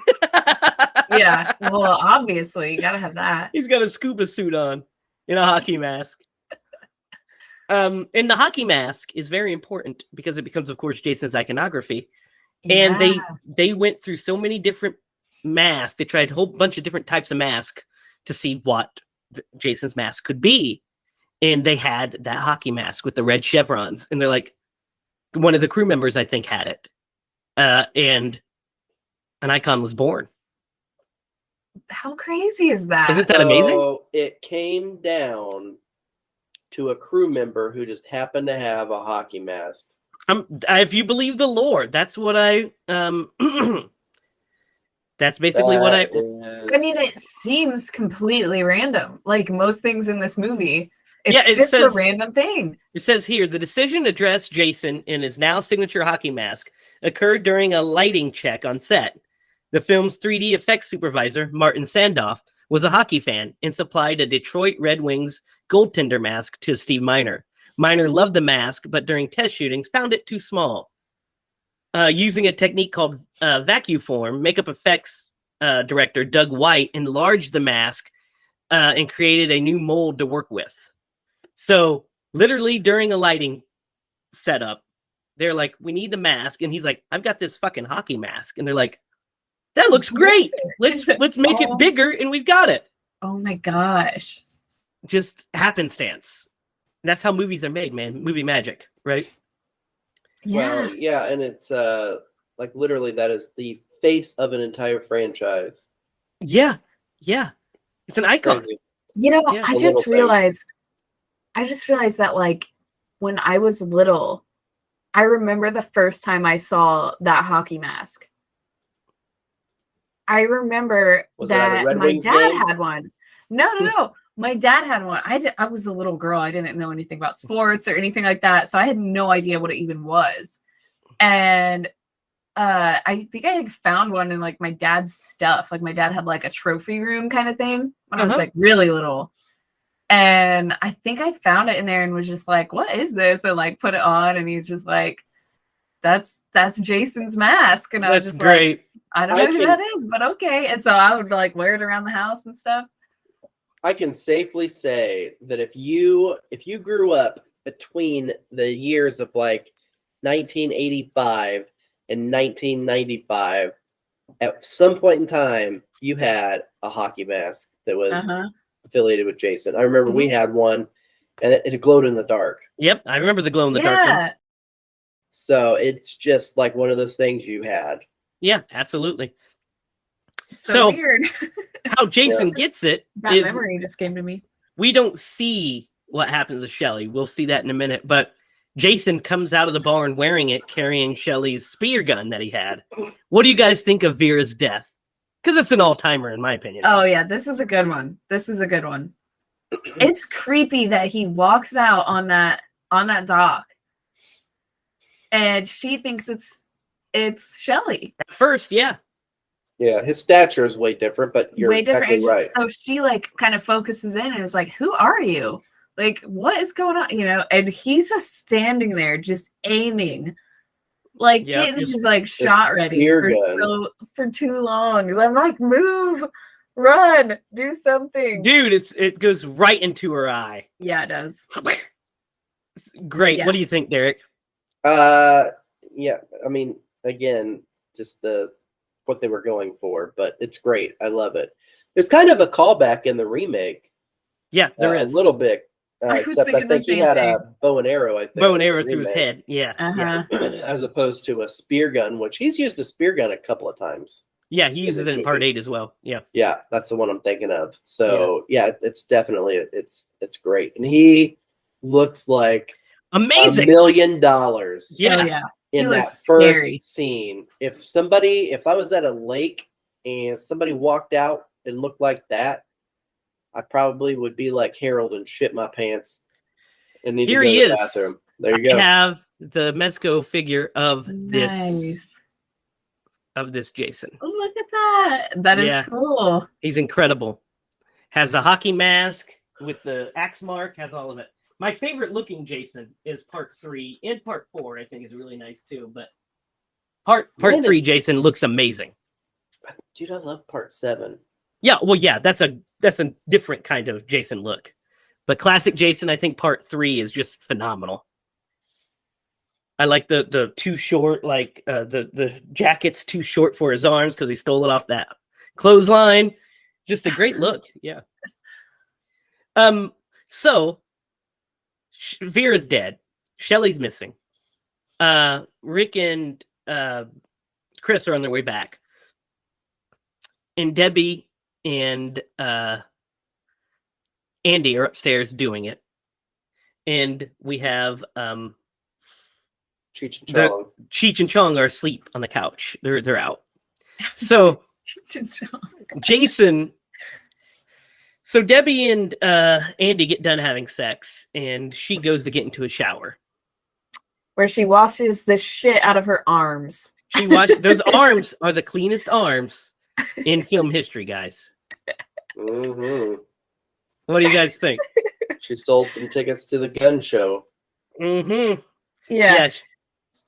Yeah. Well, obviously, you gotta have that. He's got a scuba suit on in a hockey mask. And the hockey mask is very important because it becomes, of course, Jason's iconography. And Yeah. they went through so many different masks. They tried a whole bunch of different types of mask to see what Jason's mask could be. And they had that hockey mask with the red chevrons. And they're like, one of the crew members, I think, had it. And an icon was born. How crazy is that? Isn't that amazing? So it came down to a crew member who just happened to have a hockey mask. If you believe the Lord, that's what I that's basically what I I mean, it seems completely random. Like most things in this movie, it's Yeah, it just a says- random thing. It says here, the decision to dress Jason in his now signature hockey mask occurred during a lighting check on set. The film's 3D effects supervisor, Martin Sandoff, was a hockey fan and supplied a Detroit Red Wings goaltender mask to Steve Miner. Miner loved the mask, but during test shootings found it too small. Using a technique called vacuum form, makeup effects director Doug White enlarged the mask and created a new mold to work with. So literally during a lighting setup, they're like, we need the mask. And he's like, I've got this fucking hockey mask. And they're like, that looks great. Let's make it bigger. And we've got it. Oh my gosh. Just happenstance. That's how movies are made, man. Movie magic, right? Yeah. Well, yeah, and it's like literally that is the face of an entire franchise. Yeah. Yeah. It's an icon. Crazy. You know, Yeah, I a just little thing. realized that like when I was little, I remember the first time I saw that hockey mask. I remember Was it at a that Red my Wings dad game? had one. No. My dad had one. I was a little girl. I didn't know anything about sports or anything like that. So I had no idea what it even was. And I think I found one in like my dad's stuff. Like my dad had like a trophy room kind of thing when I was like really little. And I think I found it in there and was just like, what is this? And like put it on and he's just like, that's Jason's mask. And I was That's just great. like, I don't know who that is, but okay. And so I would like wear it around the house and stuff. I can safely say that if you grew up between the years of like 1985 and 1995, at some point in time, you had a hockey mask that was affiliated with Jason. I remember we had one, and it glowed in the dark. Yep. I remember the glow in the dark one. So it's just like one of those things you had. Yeah, absolutely. So weird. How Jason gets it That is memory just came to me. we don't see what happens to Shelly. We'll see that in a minute. But Jason comes out of the barn wearing it, carrying Shelly's spear gun that he had. What do you guys think of Vera's death? Because it's an all-timer, in my opinion. Oh, yeah. This is a good one. It's creepy that he walks out on that dock and she thinks it's Shelly. At first, yeah. Yeah, his stature is way different, but you're Way different. exactly right. So she like kind of focuses in and is like, who are you? Like, what is going on? You know, and he's just standing there, just aiming, like getting his like shot ready for too long. I'm like, move, run, do something. Dude, it goes right into her eye. Yeah, it does. Great. Yeah. What do you think, Derek? Yeah, I mean, again, just what they were going for, but it's great. I love it. There's kind of a callback in the remake. Yeah, there is a little bit was Except I thinking the think he same had thing. a bow and arrow. I think Bow and in the arrow through his remake, head. Yeah, yeah, as opposed to a spear gun, which he's used a spear gun a couple of times. yeah. He In uses this it in part movie. 8 as well. Yeah, Yeah, that's the one I'm thinking of. So yeah, it's definitely it's great, and he looks like amazing. $1 million Yeah, Oh yeah. He in looks that first scary. scene. If I was at a lake and somebody walked out and looked like that, I probably would be like Harold and shit my pants and need here to go he to the is. bathroom. There you I go. have the Mezco figure of Nice. this Jason. Oh, look at that. That is Yeah. cool. He's incredible. Has the hockey mask with the axe mark. Has all of it. My favorite looking Jason is part 3. And part 4, I think, is really nice too. But part Mine 3 is- Jason looks amazing. Dude, I love part 7. Yeah, well, yeah, that's a different kind of Jason look. But classic Jason, I think part 3 is just phenomenal. I like the too short, like the jacket's too short for his arms because he stole it off that clothesline. Just a great look. Yeah. So Vera's dead. Shelly's missing. Rick and Chris are on their way back. And Debbie and Andy are upstairs doing it. And we have Cheech and Chong. Cheech and Chong are asleep on the couch. They're out. So Jason. So Debbie and Andy get done having sex, and she goes to get into a shower. Where she washes the shit out of her arms. She watched those arms are the cleanest arms in film history, guys. Mm-hmm. What do you guys think? She sold some tickets to the gun show. Mm-hmm. Yeah. Yeah. She's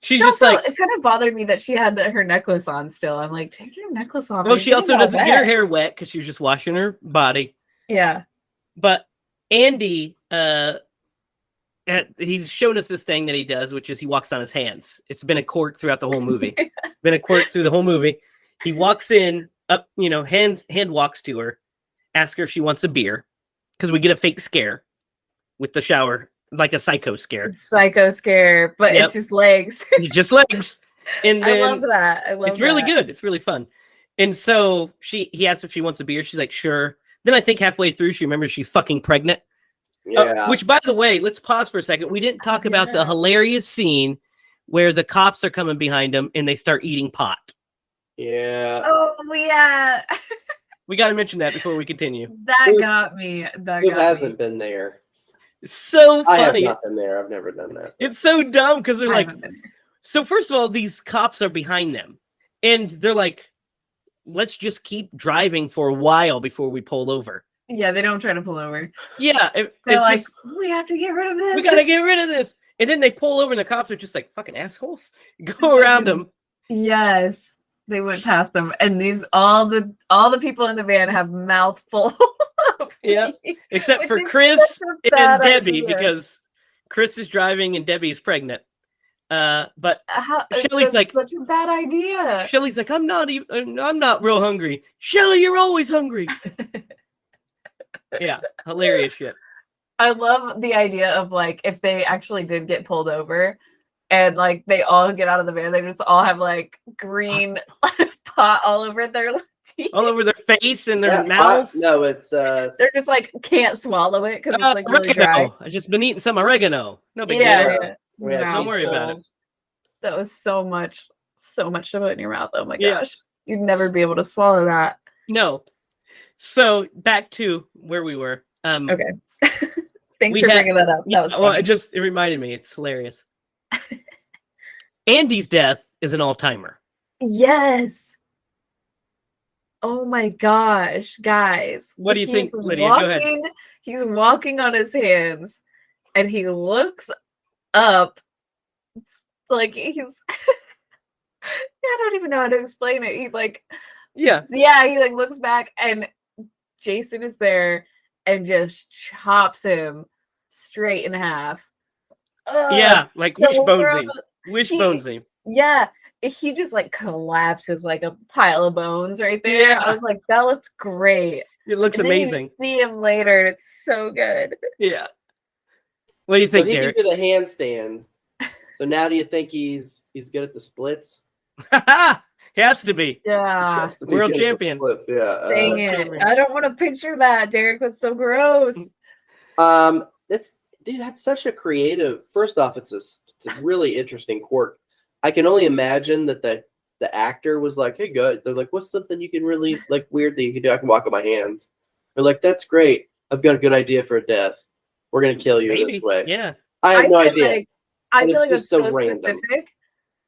She just also, like, it kind of bothered me that she had her necklace on still. I'm like, take your necklace off. well, You're she getting also all doesn't get her wet. hair wet because she was just washing her body. Yeah. But Andy, he's shown us this thing that he does, which is he walks on his hands. It's been a quirk throughout the whole movie. Been a quirk through the whole movie. He walks in, up, hand walks to her, asks her if she wants a beer, because we get a fake scare with the shower, like a psycho scare. Psycho scare, but Yep. it's just legs. Just legs. And then I love that. I love it's really that. good. It's really fun. And so he asks if she wants a beer. She's like, sure. Then I think halfway through, she remembers she's fucking pregnant. Yeah. Which, by the way, let's pause for a second. We didn't talk about the hilarious scene where the cops are coming behind them and they start eating pot. Yeah. Oh yeah. We got to mention that before we continue. That Who- got me. That Who got hasn't me. been there? It's so I have funny. not been there. I've never done that. It's so dumb because they're I like, haven't been there. so first of all, these cops are behind them and they're like, let's just keep driving for a while before we pull over. Yeah, they don't try to pull over. Yeah. They're it's like, just, we have to get rid of this. we got to get rid of this. And then they pull over and the cops are just like, fucking assholes. Go around them. Yes. They went past them. And all the people in the van have mouthful of Yeah. weed, Except which for is Chris such a and bad Debbie, idea. because Chris is driving and Debbie is pregnant. But Shelley's That's like- such a bad idea. Shelly's like, I'm not real hungry. Shelly, you're always hungry. Yeah, hilarious shit. I love the idea of like if they actually did get pulled over and like they all get out of the van, they just all have like green pot all over their teeth. All over their face and their Yeah, mouths. no, it's They're just like can't swallow it because it's like really dry. Oregano. I just been eating some oregano. No big Yeah, deal. yeah. We had Don't worry about it. Mouthfuls. That was so much to put in your mouth. Oh my Yeah. gosh. You'd never be able to swallow that. No. So back to where we were. Okay. Thanks We for had- bringing that up. That was well, funny. it reminded me. It's hilarious. Andy's death is an all-timer. Yes. Oh my gosh, guys. What do you think, He's Lydia? Go ahead. He's walking on his hands and he looks up. It's like he's I don't even know how to explain it. He like Yeah. he like looks back and Jason is there and just chops him straight in half. Oh, Yeah, it's like so wishbones him. gross. Wishbones him. Yeah, he just like collapses like a pile of bones right there. Yeah. I was like, that looked great. It looks And then amazing. you see him later, and it's so good. Yeah. What do you think, so he Derek? can do the handstand. So now do you think he's good at the splits? He has to be. Yeah. Has to be World good at the champion. splits, yeah. Dang it. champion. I don't want to picture that, Derek. That's so gross. That's such a creative. First off, it's a really interesting quirk. I can only imagine that the actor was like, "Hey, good." They're like, "What's something you can really like weird that you can do? I can walk on my hands." They're like, "That's great. I've got a good idea for a death. We're gonna kill you Maybe. this way." Yeah. I have no idea. I And feel it's like it's just so so random. specific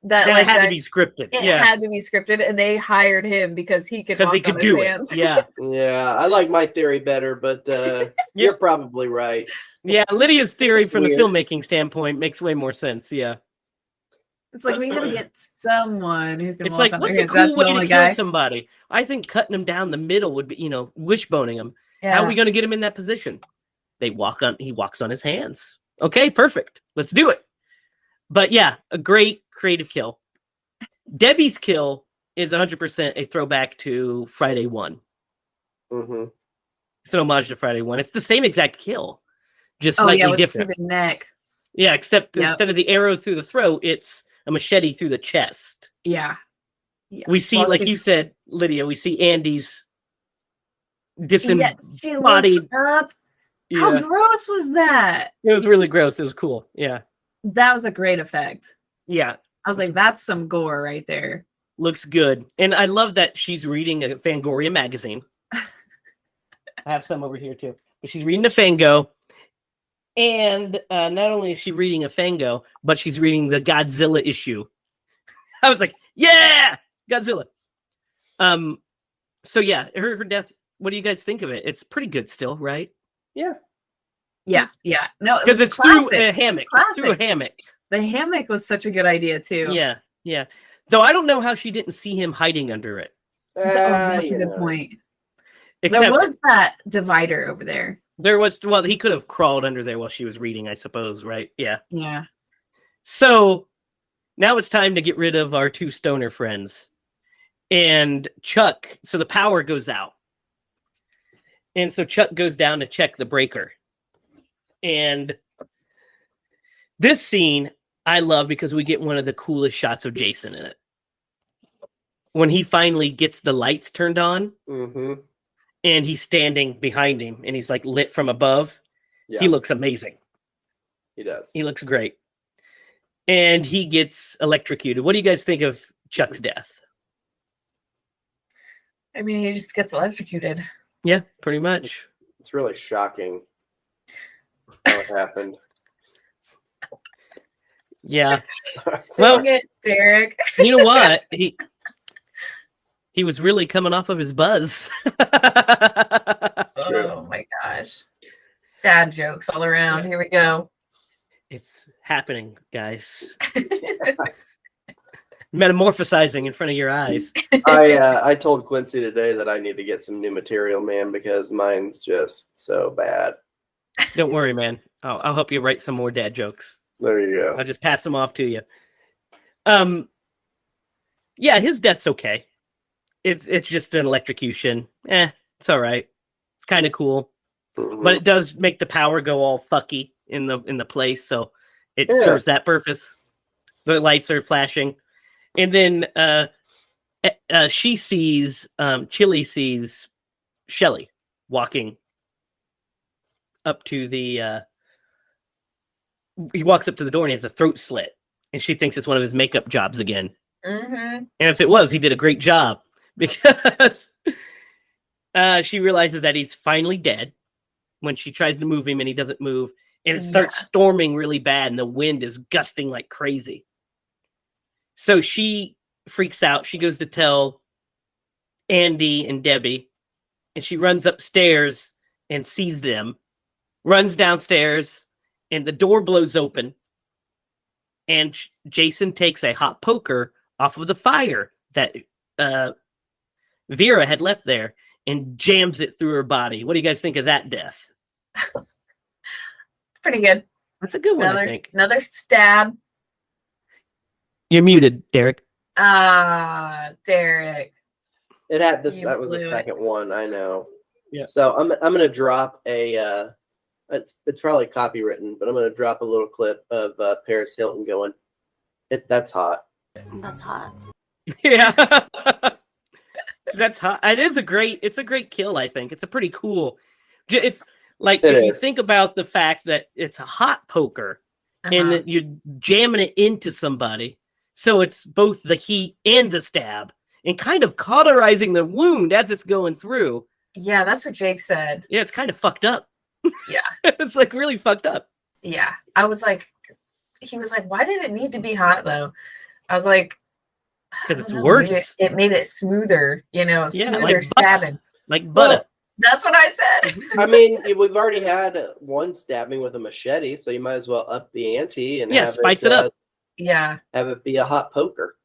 that That like had that to be scripted. it Yeah. had to be scripted, and they hired him because he could Because walk he could on do his it. hands. Yeah. Yeah, I like my theory better, but you're probably right. Yeah. Lydia's theory Just from weird. the filmmaking standpoint makes way more sense. Yeah. It's like we gotta get someone who can It's walk like, on their what's a hands. cool That's the way to only kill guy. somebody? I think cutting him down the middle would be, wishboning him. Yeah. How are we going to get him in that position? He walks on his hands. Okay, perfect. Let's do it. But yeah, a great creative kill. Debbie's kill is 100% a throwback to Friday 1. Mm-hmm. It's an homage to Friday 1. It's the same exact kill, just Oh slightly yeah, with different. the neck. Yeah, except Yep. instead of the arrow through the throat, it's a machete through the chest. Yeah. We see, Well, like she's- you said, Lydia, we see Andy's Yeah, she disembodied. looks up. How Yeah, gross was that? it was really gross. It was cool. Yeah, That was a great effect. yeah, I was like, that's some gore right there. looks good. And I love that she's reading a Fangoria magazine. I have some over here too. But she's reading a Fango. And not only is she reading a Fango, but she's reading the Godzilla issue. I was like, yeah, Godzilla. So yeah, her death. What do you guys think of it? It's pretty good still, right? Yeah. Yeah. No, Because it's through a hammock. It's through a Classic. hammock. The hammock was such a good idea too. Yeah. Though I don't know how she didn't see him hiding under it. That's a You good know. point. Except There was that divider over there. he could have crawled under there while she was reading, I suppose, right? Yeah. Yeah. So now it's time to get rid of our two stoner friends. And Chuck, so the power goes out. And so Chuck goes down to check the breaker. And this scene I love because we get one of the coolest shots of Jason in it. When he finally gets the lights turned on, Mm-hmm. and he's standing behind him, and he's like lit from above. Yeah, He looks amazing. he does. He looks great. And he gets electrocuted. What do you guys think of Chuck's death? I mean, he just gets electrocuted. Yeah, pretty much. It's really shocking how it happened. Yeah. Well, Well, it, Derek. you know what? He was really coming off of his buzz. True. Oh my gosh. Dad jokes all around. Yeah. Here we go. It's happening, guys. Metamorphosizing in front of your eyes. I told Quincy today that I need to get some new material, man, because mine's just so bad. Don't worry, man. I'll help you write some more dad jokes. There you go. I'll just pass them off to you. Yeah, his death's okay. It's just an electrocution. It's all right. It's kind of cool, Mhm. but it does make the power go all fucky in the place, so it Yeah. serves that purpose. The lights are flashing, and then she sees Chili sees Shelly walking up to the. He walks up to the door and he has a throat slit, and she thinks it's one of his makeup jobs again. Mm-hmm. And if it was, he did a great job because she realizes that he's finally dead when she tries to move him and he doesn't move. And it starts storming really bad and the wind is gusting like crazy. So she freaks out. She goes to tell Andy and Debbie, and she runs upstairs and sees them, runs downstairs, and the door blows open. And Jason takes a hot poker off of the fire that Vera had left there and jams it through her body. What do you guys think of that death? It's pretty good. That's a good one, I think. Another stab. You're muted, Derek. Derek. It had this. You That was the blew it. second one. I know. Yeah. So I'm gonna drop a It's probably copywritten, but I'm gonna drop a little clip of Paris Hilton going, "That's hot." That's hot. Yeah. That's hot. It's a great kill, I think. It's a pretty cool. If you is. think about the fact that it's a hot poker and Uh-huh. that you're jamming it into somebody, so it's both the heat and the stab and kind of cauterizing the wound as it's going through. Yeah, that's what Jake said. Yeah, it's kind of fucked up. Yeah. It's like really fucked up. Yeah. I was like, he was like, why did it need to be hot though? I was like, Because I it's don't know, worse. maybe it made it smoother, Yeah, smoother like stabbing. Like butter. Well, That's what I said. I mean, we've already had one stabbing with a machete, so you might as well up the ante and Yeah, have spice it up. Yeah. Have it be a hot poker.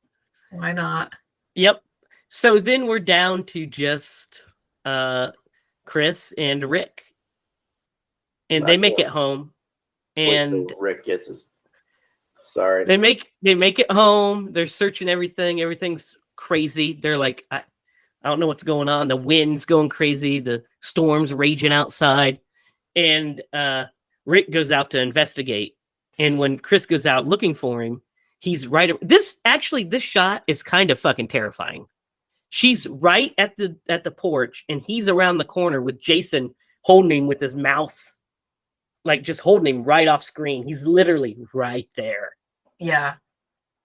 Why not? Yep. So then we're down to just Chris and Rick. And they make it home. And Rick gets his sorry. they make it home. They're searching everything. Everything's crazy. They're like, I don't know what's going on. The wind's going crazy. The storm's raging outside. And Rick goes out to investigate. And when Chris goes out looking for him, he's right. This shot is kind of fucking terrifying. She's right at the porch, and he's around the corner with Jason holding him with his mouth, like just holding him right off screen. He's literally right there. Yeah.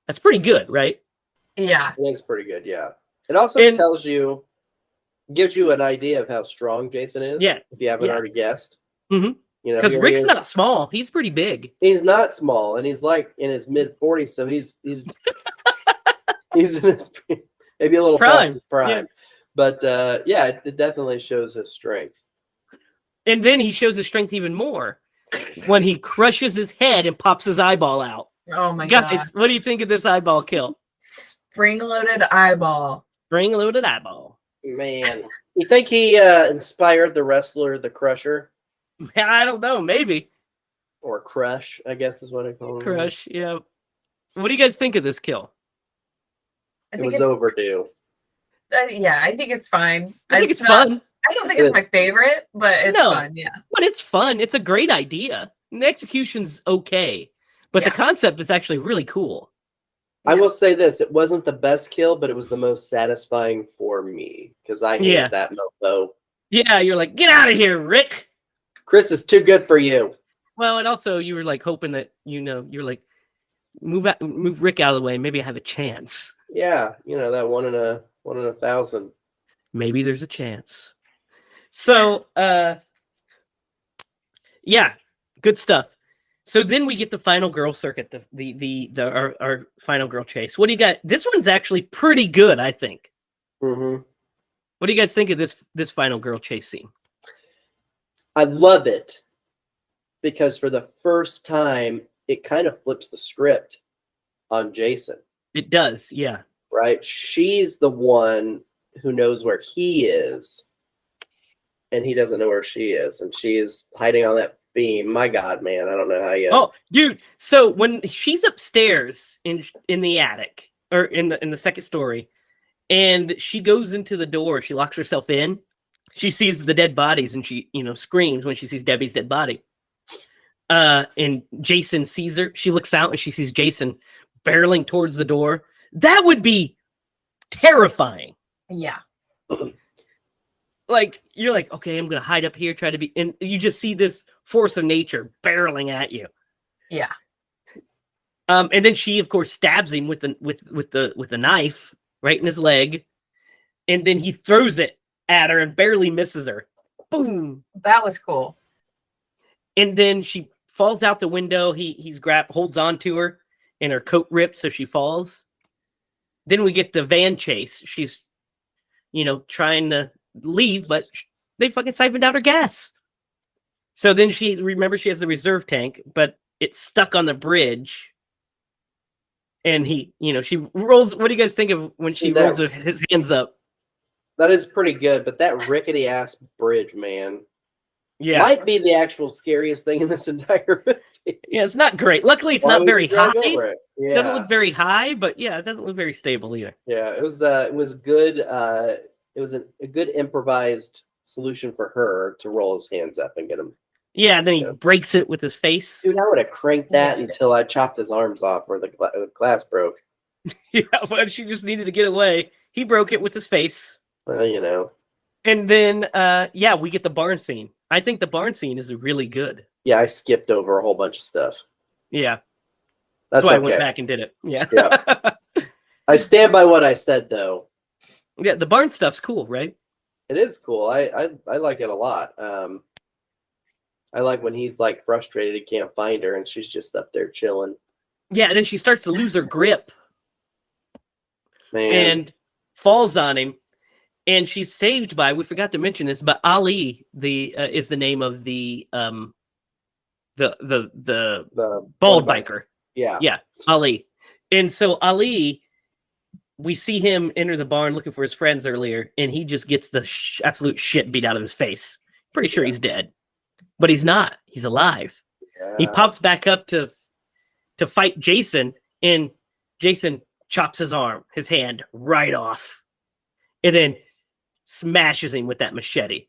That's pretty good, right? Yeah. It is pretty good, yeah. It also gives you an idea of how strong Jason is. Yeah. If you haven't already guessed. Mm-hmm. Because Rick's not small. He's pretty big. He's not small, and he's like in his mid-40s, so he's he's in his maybe a little prime. Yeah. But yeah, it definitely shows his strength. And then he shows his strength even more when he crushes his head and pops his eyeball out. Oh my god. Guys, what do you think of this eyeball kill? Spring-loaded eyeball. Spring-loaded eyeball. Man, you think he inspired the wrestler, the Crusher? I don't know, maybe. Or Crush, I guess is what I call him. Crush, yeah. What do you guys think of this kill? It was overdue. Yeah, I think it's fine. I think it's fun. I don't think it's my favorite, but it's fun, yeah. But it's fun. It's a great idea. And the execution's okay. But the concept is actually really cool. I will say this, it wasn't the best kill, but it was the most satisfying for me. Because I hated that mofo. Yeah, you're like, get out of here, Rick. Chris is too good for you. Well, and also you were like hoping that, you're like, move Rick out of the way. Maybe I have a chance. Yeah, that one in a 1,000. Maybe there's a chance. So, yeah, good stuff. So then we get the final girl circuit, our final girl chase. What do you got? This one's actually pretty good, I think. Mm-hmm. What do you guys think of this final girl chase scene? I love it because for the first time, it kind of flips the script on Jason. It does, yeah. Right? She's the one who knows where he is, and he doesn't know where she is, and she is hiding on that beam. My God, man, I don't know how you. Oh, dude! So when she's upstairs in the attic or in the second story, and she goes into the door, she locks herself in. She sees the dead bodies, and she screams when she sees Debbie's dead body. And Jason sees her. She looks out and she sees Jason barreling towards the door. That would be terrifying. Yeah. Like, you're like, okay, I'm going to hide up here, try to be, and you just see this force of nature barreling at you. Yeah. And then she, of course, stabs him with the knife right in his leg. And then he throws it at her and barely misses her. Boom. That was cool. And then she falls out the window. He's holds on to her, and her coat rips, so she falls. Then we get the van chase. She's, trying to leave, but they fucking siphoned out her gas. So then she has the reserve tank, but it's stuck on the bridge. And she rolls. What do you guys think of when she rolls his hands up? That is pretty good, but that rickety ass bridge, man. Yeah. Might be the actual scariest thing in this entire movie. Yeah, it's not great. Luckily, it's not very high. It Yeah. doesn't look very high, but yeah, it doesn't look very stable either. Yeah, it was good. It was a good improvised solution for her to roll his hands up and get him Yeah, and then he Yeah. breaks it with his face. Dude, I would have cranked that Yeah. until I chopped his arms off where the glass broke. Yeah, but she just needed to get away. He broke it with his face. Well, you know. And then, yeah, we get the barn scene. I think the barn scene is really good. Yeah, I skipped over a whole bunch of stuff. Yeah, That's why I okay. went back and did it. Yeah. Yeah. I stand by what I said, though. Yeah, the barn stuff's cool, right? It is cool. I like it a lot. I like when he's like frustrated he can't find her and she's just up there chilling. Yeah, and then she starts to lose her grip Man, and falls on him. And she's saved by, we forgot to mention this, but Ali is the name of the the bald biker. Yeah. Yeah, Ali. And so Ali, we see him enter the barn looking for his friends earlier, and he just gets the absolute shit beat out of his face. Pretty sure he's dead, but he's not. He's alive. He pops back up to fight Jason, and Jason chops his hand right off, and then smashes him with that machete.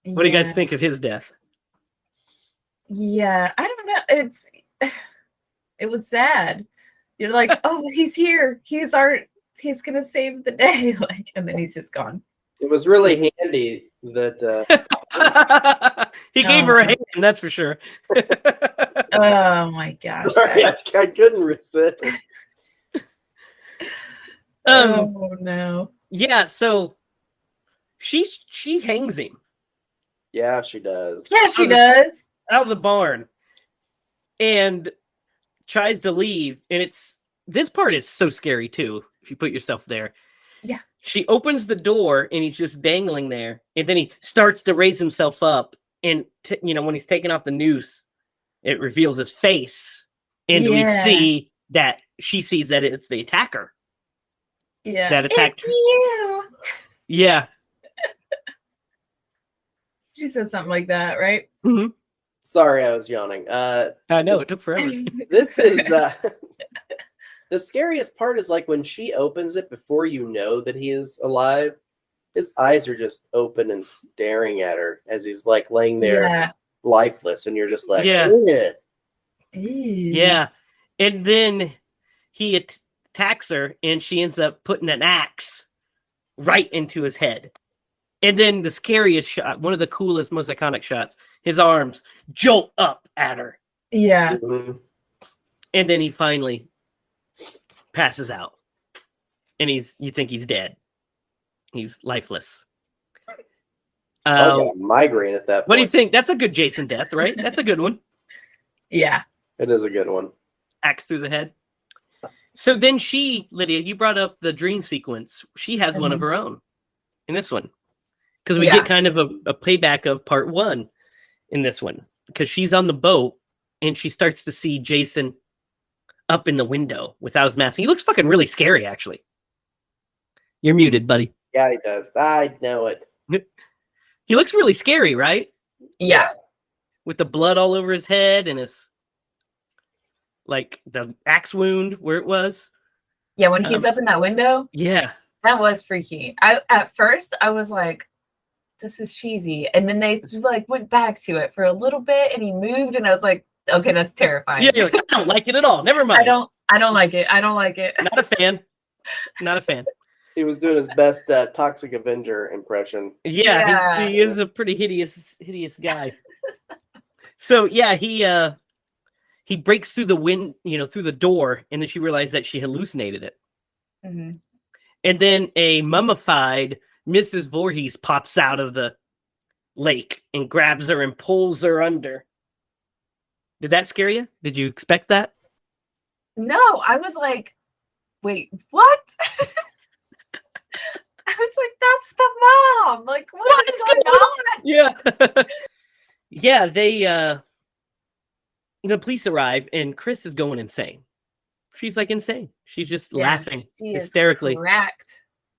What do you guys think of his death? Yeah, I don't know. It was sad. You're like, oh, he's here. He's gonna save the day. Like, and then he's just gone. It was really handy that He gave her a hand, that's for sure. Oh my gosh. sorry, I couldn't resist. Oh no. Yeah, so she hangs him Yeah, she does. Yeah, she does. out of the barn and tries to leave, and this part is so scary too if you put yourself there. Yeah. She opens the door and he's just dangling there, and then he starts to raise himself up, and when he's taking off the noose, it reveals his face, and we see that she sees that it's the attacker. Yeah. That attacked It's you. Yeah. She said something like that, right? Mm-hmm. Sorry, I was yawning. I know, it took forever. This is the scariest part is like when she opens it before you know that he is alive. His eyes are just open and staring at her as he's like laying there lifeless, and you're just like, Yeah. ugh. Yeah. And then he attacks her, and she ends up putting an axe right into his head. And then the scariest shot, one of the coolest, most iconic shots, his arms jolt up at her. Yeah. Mhm. And then he finally passes out. And you think he's dead. He's lifeless. I got a migraine at that point. What do you think? That's a good Jason death, right? That's a good one. Yeah. It is a good one. Axe through the head. So then Lydia, you brought up the dream sequence. She has one of her own in this one. Because we get kind of a playback of part one in this one. Because she's on the boat and she starts to see Jason up in the window without his mask. He looks fucking really scary, actually. You're muted, buddy. Yeah, he does. I know it. He looks really scary, right? Yeah. With the blood all over his head and his, like, the axe wound where it was. Yeah, when he's up in that window. Yeah. That was freaky. At first I was like, this is cheesy. And then they like went back to it for a little bit and he moved and I was like, okay, that's terrifying. Yeah, you're like, I don't like it at all. Never mind. I don't like it. I don't like it. Not a fan. Not a fan. He was doing his best Toxic Avenger impression. Yeah. He is a pretty hideous guy. So yeah, he breaks through the through the door, and then she realized that she hallucinated it. Mm-hmm. And then a mummified Mrs. Voorhees pops out of the lake and grabs her and pulls her under. Did that scare you? Did you expect that? No, I was like, wait, what? I was like, that's the mom. Like, what is going on? Yeah. Yeah, the police arrive and Chris is going insane. She's like insane. She's just laughing hysterically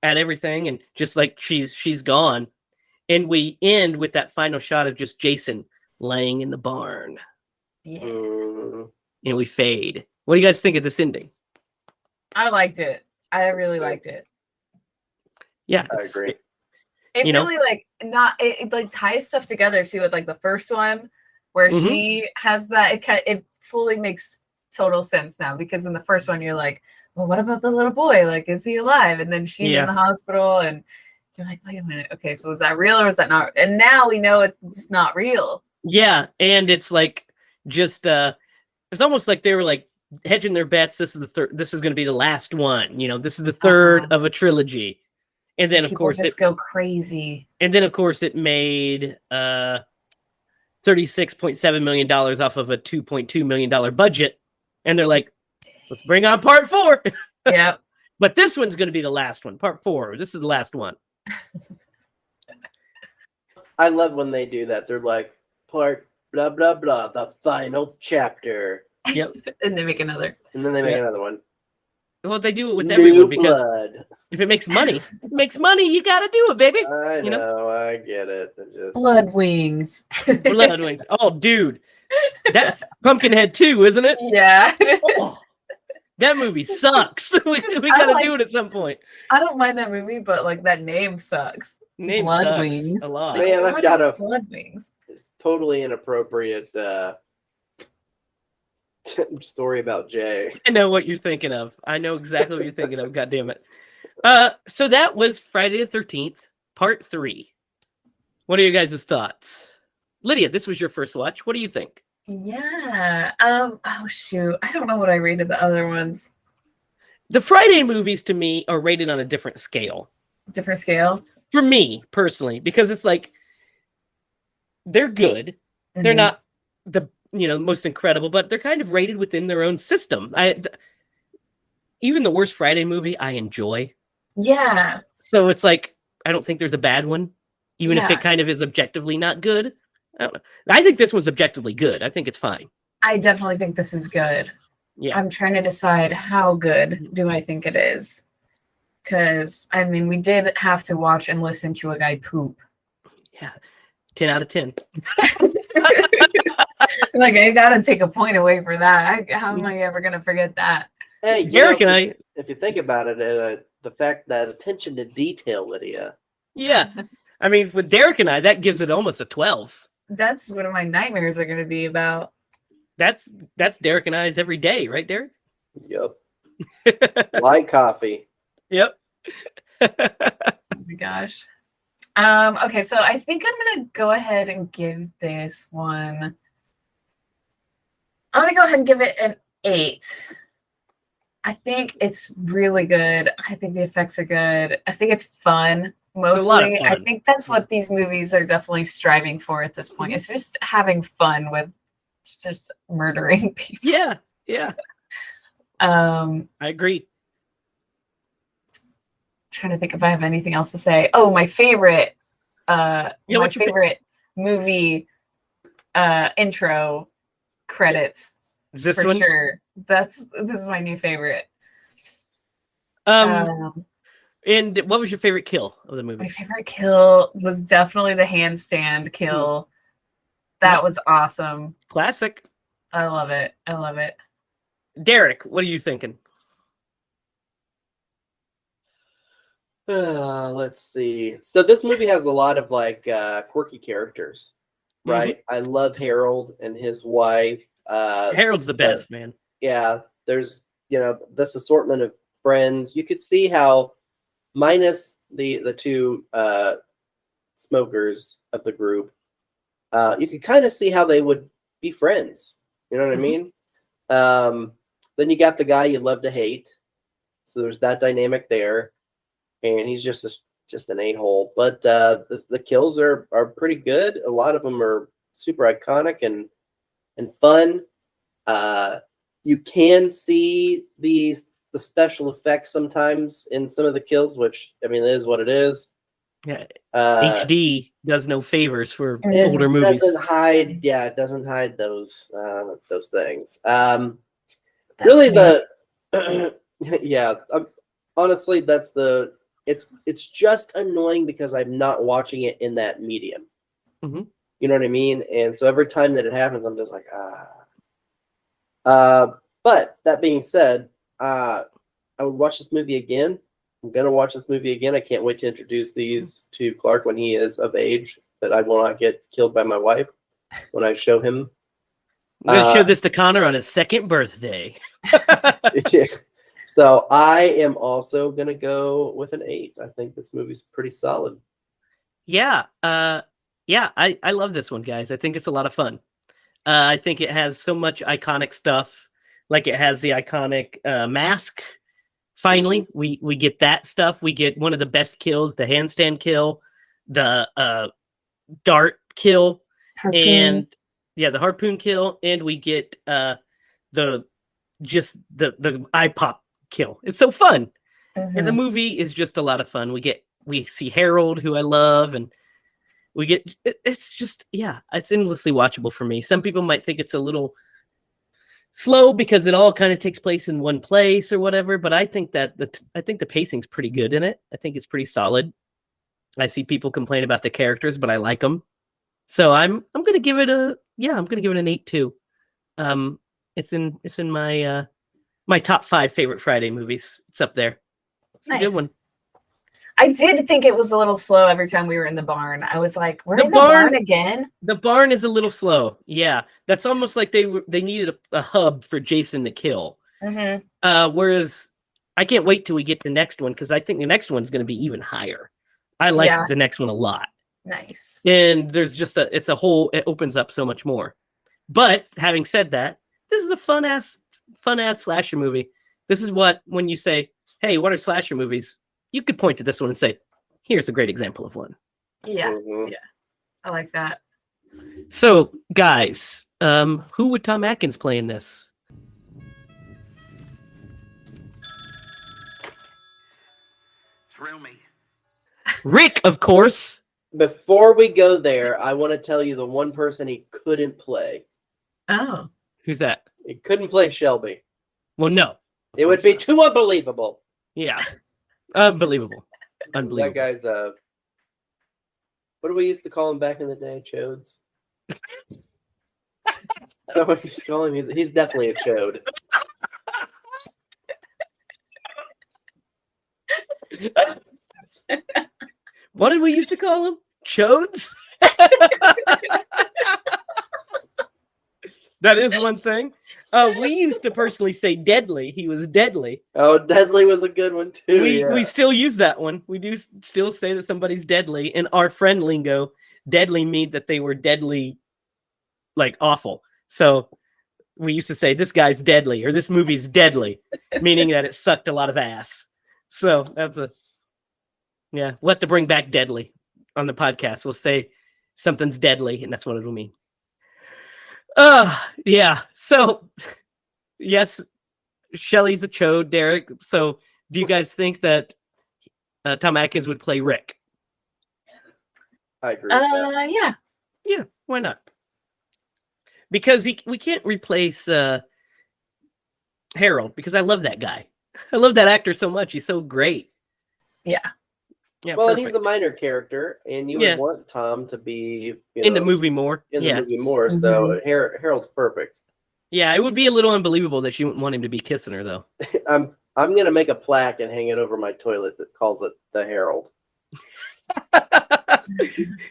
at everything, and just like she's gone. And we end with that final shot of just Jason laying in the barn. Yeah. And we fade. What do you guys think of this ending? I liked it. I really liked it. Yeah, I agree. It really like ties stuff together too with like the first one where Mhm. she has that. It fully makes total sense now, because in the first one you're like, well, what about the little boy? Like, is he alive? And then she's in the hospital, and you're like, wait a minute, okay, so was that real or was that not? And now we know it's just not real. Yeah, and it's like just it's almost like they were like hedging their bets. This is the third. This is going to be the last one. You know, this is the third of a trilogy. And then, of People course, just go crazy. And then, of course, it made $36.7 million off of a $2.2 million budget. And they're like, let's bring on part 4. Yeah. But this one's going to be the last one, part 4. This is the last one. I love when they do that. They're like, part blah, blah, blah, the final chapter. Yep. And they make another. And then they make another one. Well, they do it with everyone because blood. If it makes money, you got to do it, baby. I know, I get it. Blood wings. Blood wings. Oh, dude. That's Pumpkinhead 2, isn't it? Yeah. Oh, that movie sucks. we got to do it at some point. I don't mind that movie, but like that name sucks. Name Blood sucks wings. a lot. Man, I've got a blood wings. It's totally inappropriate story about Jay. I know what you're thinking of. I know exactly what you're thinking of. God damn it. So that was Friday the 13th, part 3. What are your guys' thoughts? Lydia, this was your first watch. What do you think? Yeah. Oh shoot. I don't know what I rated the other ones. The Friday movies to me are rated on a different scale. Different scale? For me, personally, because it's like they're good. Mm-hmm. They're not the most incredible, but they're kind of rated within their own system. Even the worst Friday movie I enjoy. Yeah. So it's like I don't think there's a bad one, even if it kind of is objectively not good. I don't know. I think this one's objectively good. I think it's fine. I definitely think this is good. Yeah. I'm trying to decide how good do I think it is. Because, I mean, we did have to watch and listen to a guy poop. Yeah. 10 out of 10. Like, I got to take a point away for that. How am I ever going to forget that? Hey, Derek and I... If you think about it, the fact that attention to detail, Lydia. Yeah. I mean, with Derek and I, that gives it almost a 12. That's what my nightmares are going to be about. That's Derek and I's every day, right, Derek? Yep. Like coffee. Yep. Oh my gosh. Okay, so I think I'm gonna go ahead and give this one. I'm gonna go ahead and give it an 8. I think it's really good. I think the effects are good. I think it's fun. Mostly, I think that's what these movies are definitely striving for at this point. It's just having fun with just murdering people. Yeah, yeah. I agree. Trying to think if I have anything else to say. Oh, my favorite favorite movie intro credits. This for one? Sure. This is my new favorite. And what was your favorite kill of the movie? My favorite kill was definitely the handstand kill. That was awesome. Classic. I love it. I love it. Derek, what are you thinking? Let's see. So this movie has a lot of like quirky characters, right? I love Harold and his wife. Harold's the best, man. Yeah, there's this assortment of friends. You could see how, minus the two smokers of the group, you could kind of see how they would be friends. You know what I mean? Then you got the guy you love to hate. So there's that dynamic there. And he's just an a-hole. But the kills are pretty good. A lot of them are super iconic and fun. You can see the special effects sometimes in some of the kills, which, I mean, it is what it is. Yeah, HD does no favors for older movies. It doesn't hide those things. Really, honestly, that's it's just annoying because I'm not watching it in that medium. Mm-hmm. You know what I mean? And so every time that it happens, I'm just like, But that being said, I would watch this movie again. I'm gonna watch this movie again. I can't wait to introduce these to Clark when he is of age, that I will not get killed by my wife. when I show him. I'm going to show this to Connor on his 2nd birthday. Yeah. So I am also going to go with an 8. I think this movie's pretty solid. Yeah. I love this one, guys. I think it's a lot of fun. I think it has so much iconic stuff. Like it has the iconic mask. Finally, we get that stuff. We get one of the best kills, the handstand kill, the dart kill, Harpoon. and the harpoon kill, and we get the eye pop kill. It's so fun. And the movie is just a lot of fun. We see Harold, who I love, and we get it's just it's endlessly watchable for me. Some people might think it's a little slow because it all kind of takes place in one place or whatever, but I think that the pacing's pretty good in it. I think it's pretty solid. I see people complain about the characters, but I like them. So I'm going to give it an 8 too. It's in my my top 5 favorite Friday movies. It's up there. It's a good one. I did think it was a little slow every time we were in the barn. I was like, we're in the barn again? The barn is a little slow. Yeah. That's almost like they needed a hub for Jason to kill. Whereas I can't wait till we get to the next one, because I think the next one's going to be even higher. I like the next one a lot. Nice. And there's just it opens up so much more. But having said that, this is a fun ass slasher movie. This is when you say, hey, what are slasher movies? You could point to this one and say, here's a great example of one. Yeah. Yeah. I like that. So, guys, who would Tom Atkins play in this? Thrill me. Rick, of course. Before we go there, I want to tell you the one person he couldn't play. Oh. Who's that? He couldn't play Shelby. Well, no. It would be too unbelievable. Yeah. Unbelievable. That guy's what do we used to call him back in the day? Chodes. That's what we used to call him. He's definitely a chode. What did we used to call him? Chodes? That is one thing. We used to personally say deadly. He was deadly. Oh, deadly was a good one too. We still use that one. We do still say that somebody's deadly. In our friend lingo, deadly means that they were deadly, like awful. So we used to say this guy's deadly or this movie's deadly, meaning that it sucked a lot of ass. So that's we'll have to bring back deadly on the podcast. We'll say something's deadly, and that's what it'll mean. Yeah. So, yes, Shelley's a chode, Derek. So, do you guys think that Tom Atkins would play Rick? I agree with that. Yeah. Yeah, why not? Because we can't replace Harold, because I love that guy. I love that actor so much. He's so great. Yeah. Yeah. Well, perfect. and he's a minor character, and you would want Tom to be in the movie more. So Harold's perfect. Yeah, it would be a little unbelievable that you wouldn't want him to be kissing her, though. I'm gonna make a plaque and hang it over my toilet that calls it the Harold.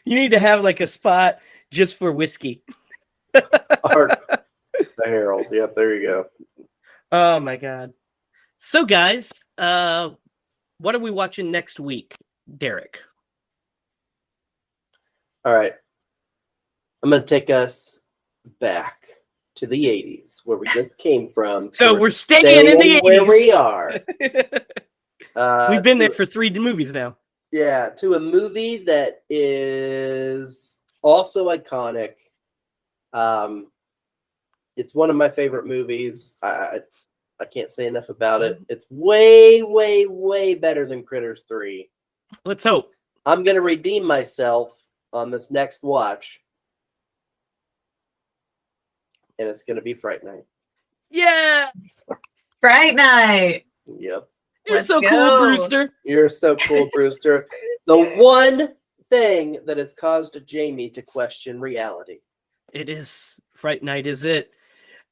You need to have like a spot just for whiskey. Art, the Harold. Yep, there you go. Oh my god. So guys, what are we watching next week, Derek? All right. I'm gonna take us back to the 80s, where we just came from. So we're staying in the 80s. Where we are. We've been there for 3 movies now. Yeah, to a movie that is also iconic. It's one of my favorite movies. I can't say enough about it. It's way, way, way better than Critters 3. Let's hope. I'm going to redeem myself on this next watch. And it's going to be Fright Night. Yeah! Fright Night. Yep. You're Let's so go. cool, Brewster. You're so cool, Brewster. The one thing that has caused Jamie to question reality. It is. Fright Night is it.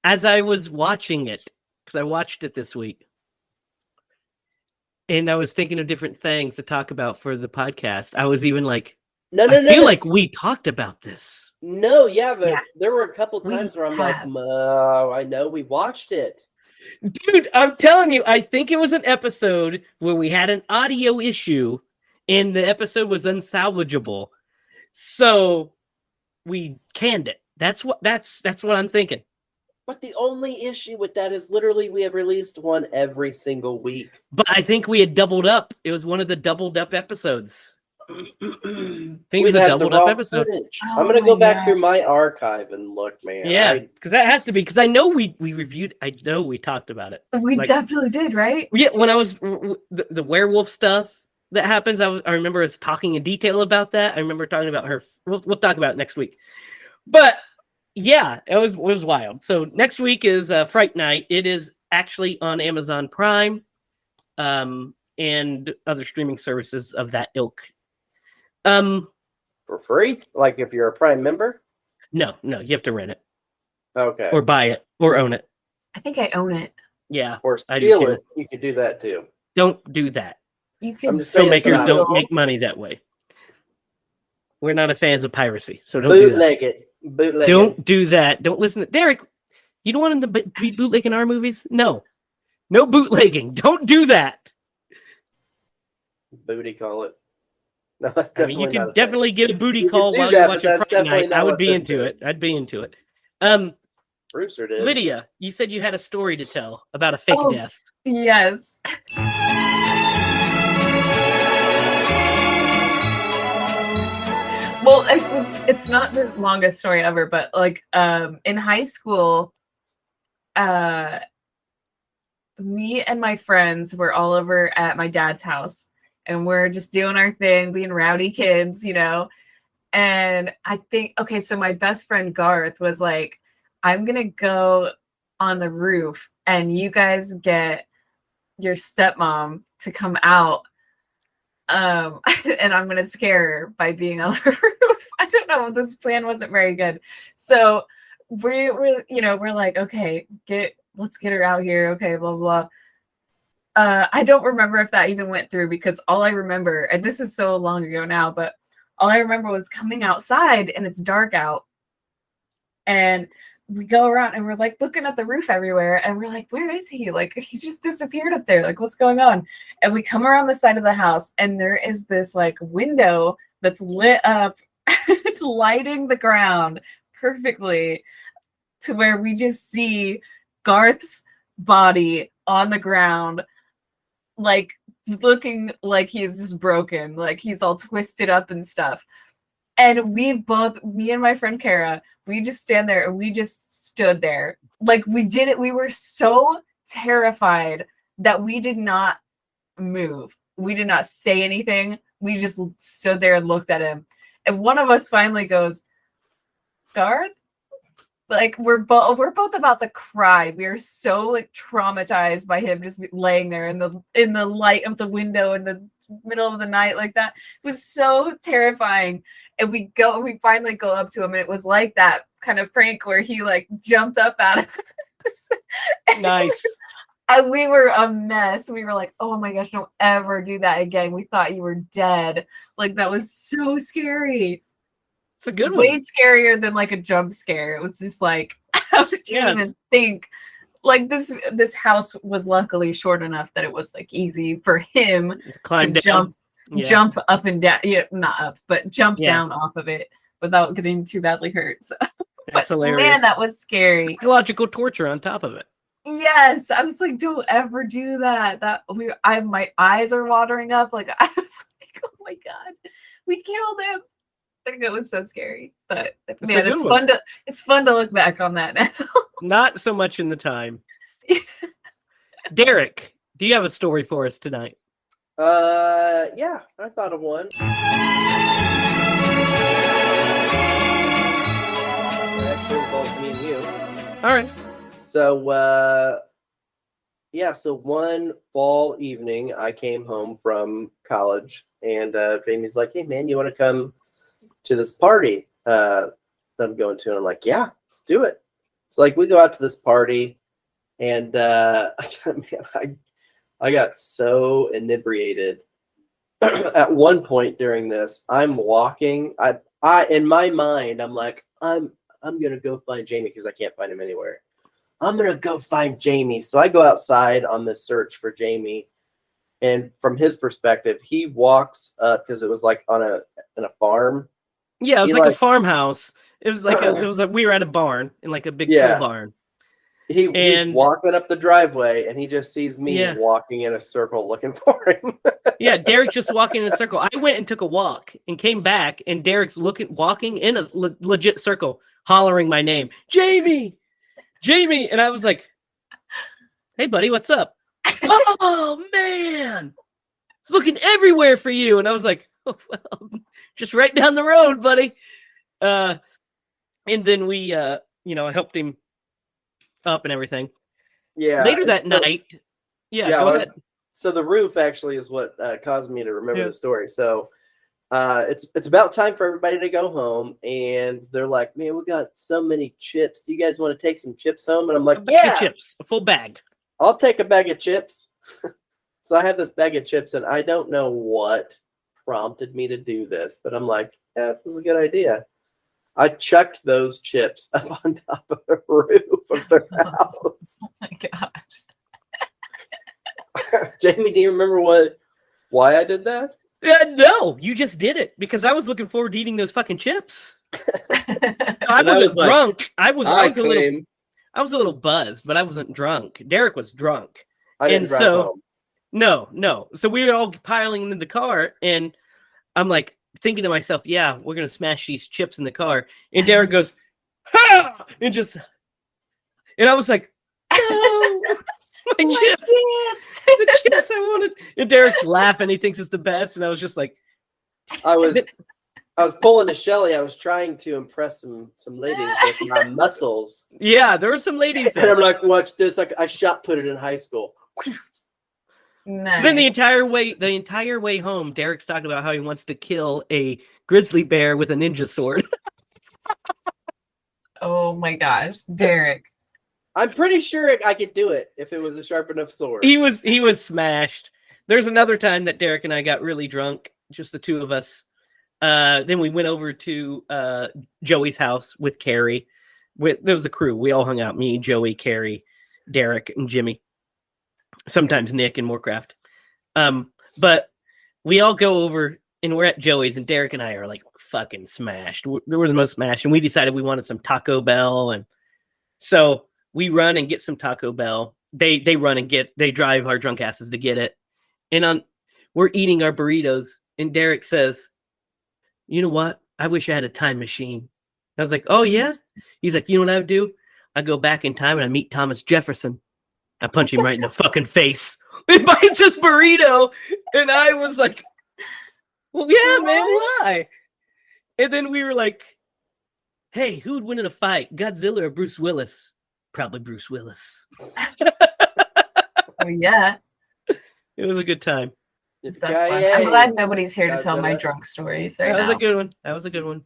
As I was watching it, because I watched it this week, and I was thinking of different things to talk about for the podcast, I was even like, No, I feel like we talked about this. no, yeah, but Yeah. there were a couple We times where I'm like, have. I know we watched it. Dude, I'm telling you, I think it was an episode where we had an audio issue and the episode was unsalvageable. So we canned it. That's what I'm thinking. But the only issue with that is literally we have released one every single week. But I think we had doubled up. It was one of the doubled up episodes. I think it was We've a had the doubled up raw episode. footage. Oh I'm gonna my go back God. through my archive and look, man. Yeah, because that has to be, because I know we reviewed, I know we talked about it. We Like, definitely did, right? yeah, when I was the werewolf stuff that happens, I remember us talking in detail about that. I remember talking about her. We'll talk about it next week. But yeah, it was wild. So next week is Fright Night. It is actually on Amazon Prime, and other streaming services of that ilk. For free? Like if you're a Prime member? No, you have to rent it Okay. or buy it or own it. I think I own it. Yeah, Or I do steal too. it. You can do that too. Don't do that. You can just saying Filmmakers it's don't not- make money that way. We're not a fans of piracy, so don't do that. Bootleg it. Bootleg it. Don't do that. Don't listen to Derek. You don't want him to be bootlegging our movies? No bootlegging. Don't do that. Booty call it. No, that's I mean, you definitely not can a definitely get a booty You can call do while that, you're but watching that's Friday definitely Night. not I would what be this into is. it. I'd be into it. thing. Brewster did. Lydia, you said you had a story to tell about a fake Oh. death. Yes. Well, it's not the longest story ever, but like in high school, me and my friends were all over at my dad's house, and we're just doing our thing, being rowdy kids, you know. And I think, okay, so my best friend Garth was like, I'm gonna go on the roof and you guys get your stepmom to come out, and I'm gonna scare her by being on the roof. I don't know, this plan wasn't very good. So we're like, okay, let's get her out here, okay, blah blah. I don't remember if that even went through, because all I remember, and this is so long ago now, but all I remember was coming outside and it's dark out, and we go around and we're like looking at the roof everywhere, and we're like, where is he? Like, he just disappeared up there. Like, what's going on? And we come around the side of the house, and there is this like window that's lit up. It's lighting the ground perfectly to where we just see Garth's body on the ground, like looking like he's just broken, like he's all twisted up and stuff. And me and my friend Kara, we just stand there and we just stood there. Like, we did it. We were so terrified that we did not move. We did not say anything. We just stood there and looked at him. And one of us finally goes, Garth? Like, we're both about to cry. We are so like traumatized by him just laying there in the light of the window in the middle of the night like that. It was so terrifying. And we finally go up to him, and it was like that kind of prank where he like jumped up out of us. Nice. And we were a mess. We were like, oh my gosh, don't ever do that again. We thought you were dead. Like, that was so scary. It's a good one. Way scarier than like a jump scare. It was just like, how did you even think? Like, this house was luckily short enough that it was like easy for him Climb to down. jump up and down. Yeah, not up, but jump Yeah. down off of it without getting too badly hurt. So. That's But hilarious. man, that was scary. Psychological torture on top of it. Yes, I was like, don't ever do that. My eyes are watering up. Like, I was like, oh my god, we killed him. I think it was so scary, but man, it's fun to look back on that now. Not so much in the time. Derek, do you have a story for us tonight? Yeah, I thought of one. It actually involves me and you. All right. So, so one fall evening, I came home from college, and Jamie's like, "Hey, man, you want to come to this party that I'm going to?" And I'm like, "Yeah, let's do it." So, like, we go out to this party, and man, I got so inebriated at one point during this, I'm walking. I in my mind, I'm like, I'm gonna go find Jamie because I can't find him anywhere. I'm gonna go find Jamie. So I go outside on this search for Jamie, and from his perspective, he walks because it was like on a farm. Yeah, it was He, like a like- farmhouse. It was like we were at a barn in like a big Yeah. pole barn. He's And- walking up the driveway, and he just sees me Yeah. walking in a circle looking for him. Yeah, Derek's just walking in a circle. I went and took a walk and came back, and Derek's walking in a legit circle, hollering my name, Jamie, Jamie, and I was like, "Hey, buddy, what's up?" Oh man, it's looking everywhere for you, and I was like, "Oh, well, just right down the road, buddy." And then we, I helped him up and everything. Yeah. Later that so- night, Yeah, go ahead. So the roof actually is what caused me to remember Yeah. the story. So it's about time for everybody to go home, and they're like, "Man, we got so many chips. Do you guys want to take some chips home?" And I'm like, A bag "Yeah, of chips, a full bag. I'll take a bag of chips." So I had this bag of chips, and I don't know what prompted me to do this, but I'm like, "Yeah, this is a good idea." I chucked those chips up on top of the roof of their house. Oh my gosh. Jamie, do you remember why I did that? No, you just did it because I was looking forward to eating those fucking chips. I And I wasn't was like, drunk. I was a little claim buzzed, but I wasn't drunk. Derek was drunk. I didn't and drive so- home. No. So we were all piling into the car, and I'm like thinking to myself, "Yeah, we're gonna smash these chips in the car." And Derek goes, "Ha!" and I was like, "No, my chips." Chips. The chips I wanted. And Derek's laughing. He thinks it's the best. And I was just like, I was pulling a Shelly. I was trying to impress some ladies with my muscles. yeah, there were some ladies And there. I'm like, watch this. Like I shot put it in high school. Nice. Then the entire way home, Derek's talking about how he wants to kill a grizzly bear with a ninja sword. Oh my gosh, Derek. I'm pretty sure I could do it if it was a sharp enough sword. he was smashed. There's another time that Derek and I got really drunk, just the two of us. Then we went over to Joey's house with Carrie. There was a crew. We all hung out. Me, Joey, Carrie, Derek, and Jimmy. Sometimes Nick and Moorcraft. But we all go over and we're at Joey's, and Derek and I are like fucking smashed. We're the most smashed, and we decided we wanted some Taco Bell, and so we run and get some Taco Bell. They drive our drunk asses to get it, and we're eating our burritos, and Derek says, "You know what? I wish I had a time machine." I was like, "Oh yeah?" He's like, "You know what I would do? I go back in time and I meet Thomas Jefferson. I punch him right in the fucking face. He bites his burrito." And I was like, "Well, yeah, man, why?" And then we were like, "Hey, who would win in a fight, Godzilla or Bruce Willis?" Probably Bruce Willis. Oh, yeah, It was a good time. that's fun. I'm glad nobody's here to tell my Godzilla. drunk stories right That was now. a good one. That was a good one.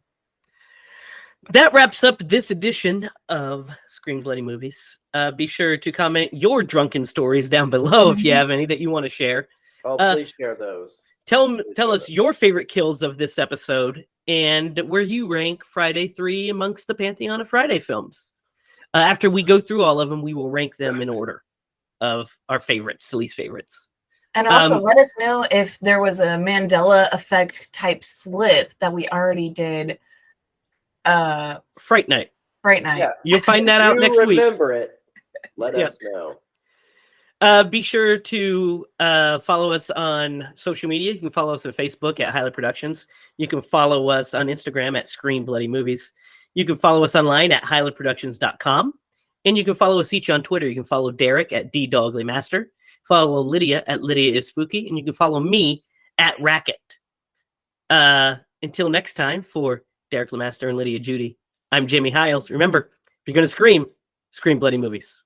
That wraps up this edition of Screen Bloody Movies. Be sure to comment your drunken stories down below if you have any that you want to share. Oh, please share those. Tell us your favorite kills of this episode and where you rank Friday 3 amongst the Pantheon of Friday films. After we go through all of them, we will rank them in order of our favorites to least favorites. And also, let us know if there was a Mandela effect type slip that we already did. Fright Night. Fright Night. Yeah. You'll find that out You next week. remember it. Let Yeah. us know. Be sure to follow us on social media. You can follow us on Facebook at HiLa Productions. You can follow us on Instagram at Screen Bloody Movies. You can follow us online at HiLaProductions.com. And you can follow us each on Twitter. You can follow Derek at DDoglyMaster. Follow Lydia at Lydia is Spooky. And you can follow me at Racket. Until next time, for Derek Lemaster and Lydia Judy, I'm Jimmy Hiles. Remember, if you're going to scream, scream bloody movies.